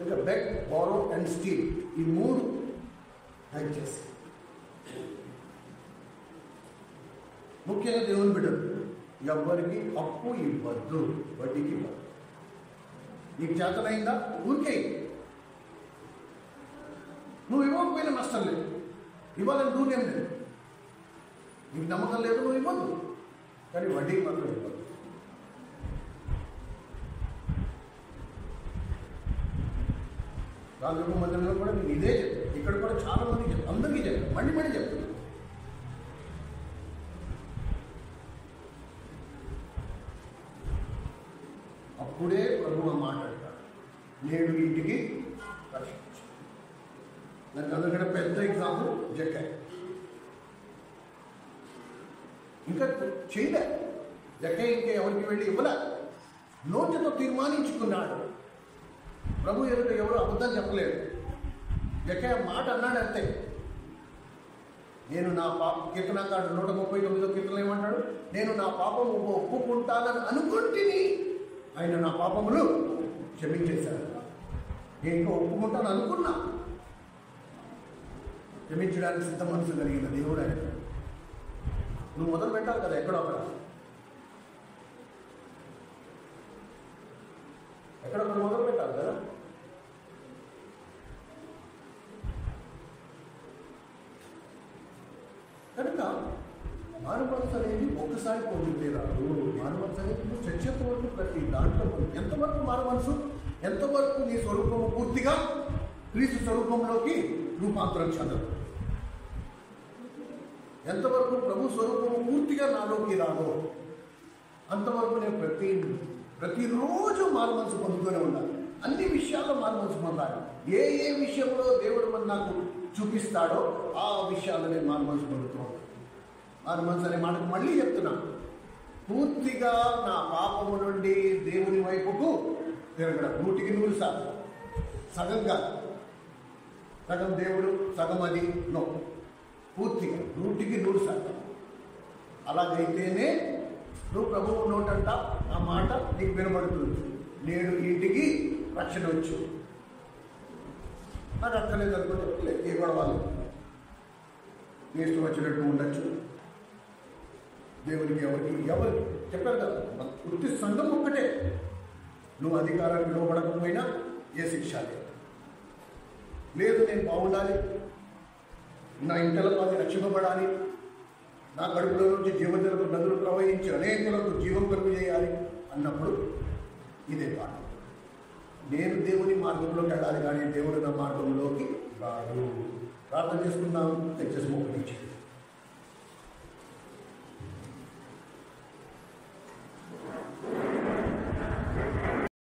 ఇంకా బెగ్, బారో అండ్ స్టీల్, ఈ 3 దయచేసి ముఖ్యంగా దేవుని బిడ్డలు ఎవ్వరికి అప్పు ఇవ్వద్దు, వడ్డీకి ఇవ్వద్దు. నీకు చేతనైందా ఊరికే, నువ్వు ఇవ్వకపోయినా నష్టం లేదు, ఇవ్వాలని దూరేం లేదు. నీకు నమ్మకం లేదు, నువ్వు ఇవ్వద్దు, కానీ వడ్డీకి మాత్రం ఇవ్వద్దు. రాజకీయ మందిరంలో కూడా నేను ఇదే చెప్తాను, ఇక్కడ కూడా చాలా మందికి చెప్తాను, అందరికీ చెప్తాను, మళ్ళీ చెప్తాను. అప్పుడే ప్రభువు మాట్లాడతాడు, నేడు ఇంటికి రక్షించు. నాకు అందుకంటే పెద్ద ఎగ్జాంపుల్ జక్కయ్య. ఇంకా చేయలే జక్కయ్య, ఇంకా ఎవరికి వెళ్ళి ఇవ్వలే, నోటితో తీర్మానించుకున్నాడు. ప్రభు ఎదుట ఎవరు అబద్ధం చెప్పలేదు. జక్కయ్య మాట అన్నాడు అంతే. నేను నా కీర్తనకారుడు 139వ కీర్తనలో ఏమంటాడు? నేను నా పాపము ఒప్పుకుంటానని అనుకుంటుని ఆయన నా పాపములు క్షమించేశాడు. నేను ఇంకా ఒప్పుకుంటాను అనుకున్నా, క్షమించడానికి సిద్ధ మనసు కలిగిన దేవుడు ఆయన. నువ్వు మొదలు పెట్టాలి కదా ఎక్కడో ఎక్కడొక్కడ మొదలు పెట్టాలి కదా. కనుక మారు మనసు అనేది ఒక్కసారి పొందితే రాదు. మారు మనసు అనేది నువ్వు చర్చకు వరకు ప్రతి దాంట్లో ఎంతవరకు మారు మనసు, ఎంతవరకు నీ స్వరూపము పూర్తిగా క్రీస్తు స్వరూపంలోకి రూపాంతరం చెందదు, ఎంతవరకు ప్రభు స్వరూపము పూర్తిగా నాలోకి రాదో అంతవరకు నేను ప్రతిరోజు మారు మనసు పొందుతూనే ఉండాలి. అన్ని విషయాల్లో మారు మనసు పొందాలి. ఏ విషయంలో దేవుడు మన నాకు చూపిస్తాడో ఆ విషయాల్లో నేను మారు మనసు పొందుతూ ఉంటాను. మారు మనసు అనే మాటకు మళ్ళీ చెప్తున్నా, పూర్తిగా నా పాపము నుండి దేవుని వైపుకు తిరగడం. 100% సగం కాదు, సగం దేవుడు సగం అది నో, పూర్తిగా 100% అలాగైతేనే నువ్వు ప్రభువు నోటంట ఆ మాట నీకు వినబడుతుంది, నేడు ఇంటికి రక్షణ వచ్చు. నాకు అక్కర్లేదు అనుకుంటే ఏ గొడవలు నీ ఇష్టం వచ్చినట్టు ఉండొచ్చు. దేవునికి ఎవరికి చెప్పారు కదా, వృత్తి సంఘం ఒక్కటే. నువ్వు అధికారానికి లోపడకపోయినా ఏ శిక్ష లేదు. నేను బాగుండాలి, నా ఇంటల పాది రక్షింపబడాలి, నా కడుపులో నుంచి జీవజలకు నదులు ప్రవహించి అనేకులకు జీవం కలుగు చేయాలి అన్నప్పుడు ఇదే పాఠం. నేను దేవుని మార్గంలోకి వెళ్ళాలి కానీ దేవుడు నా మార్గంలోకి రాడు. ప్రార్థన చేసుకుందాం. తెచ్చేసి మొక్కటి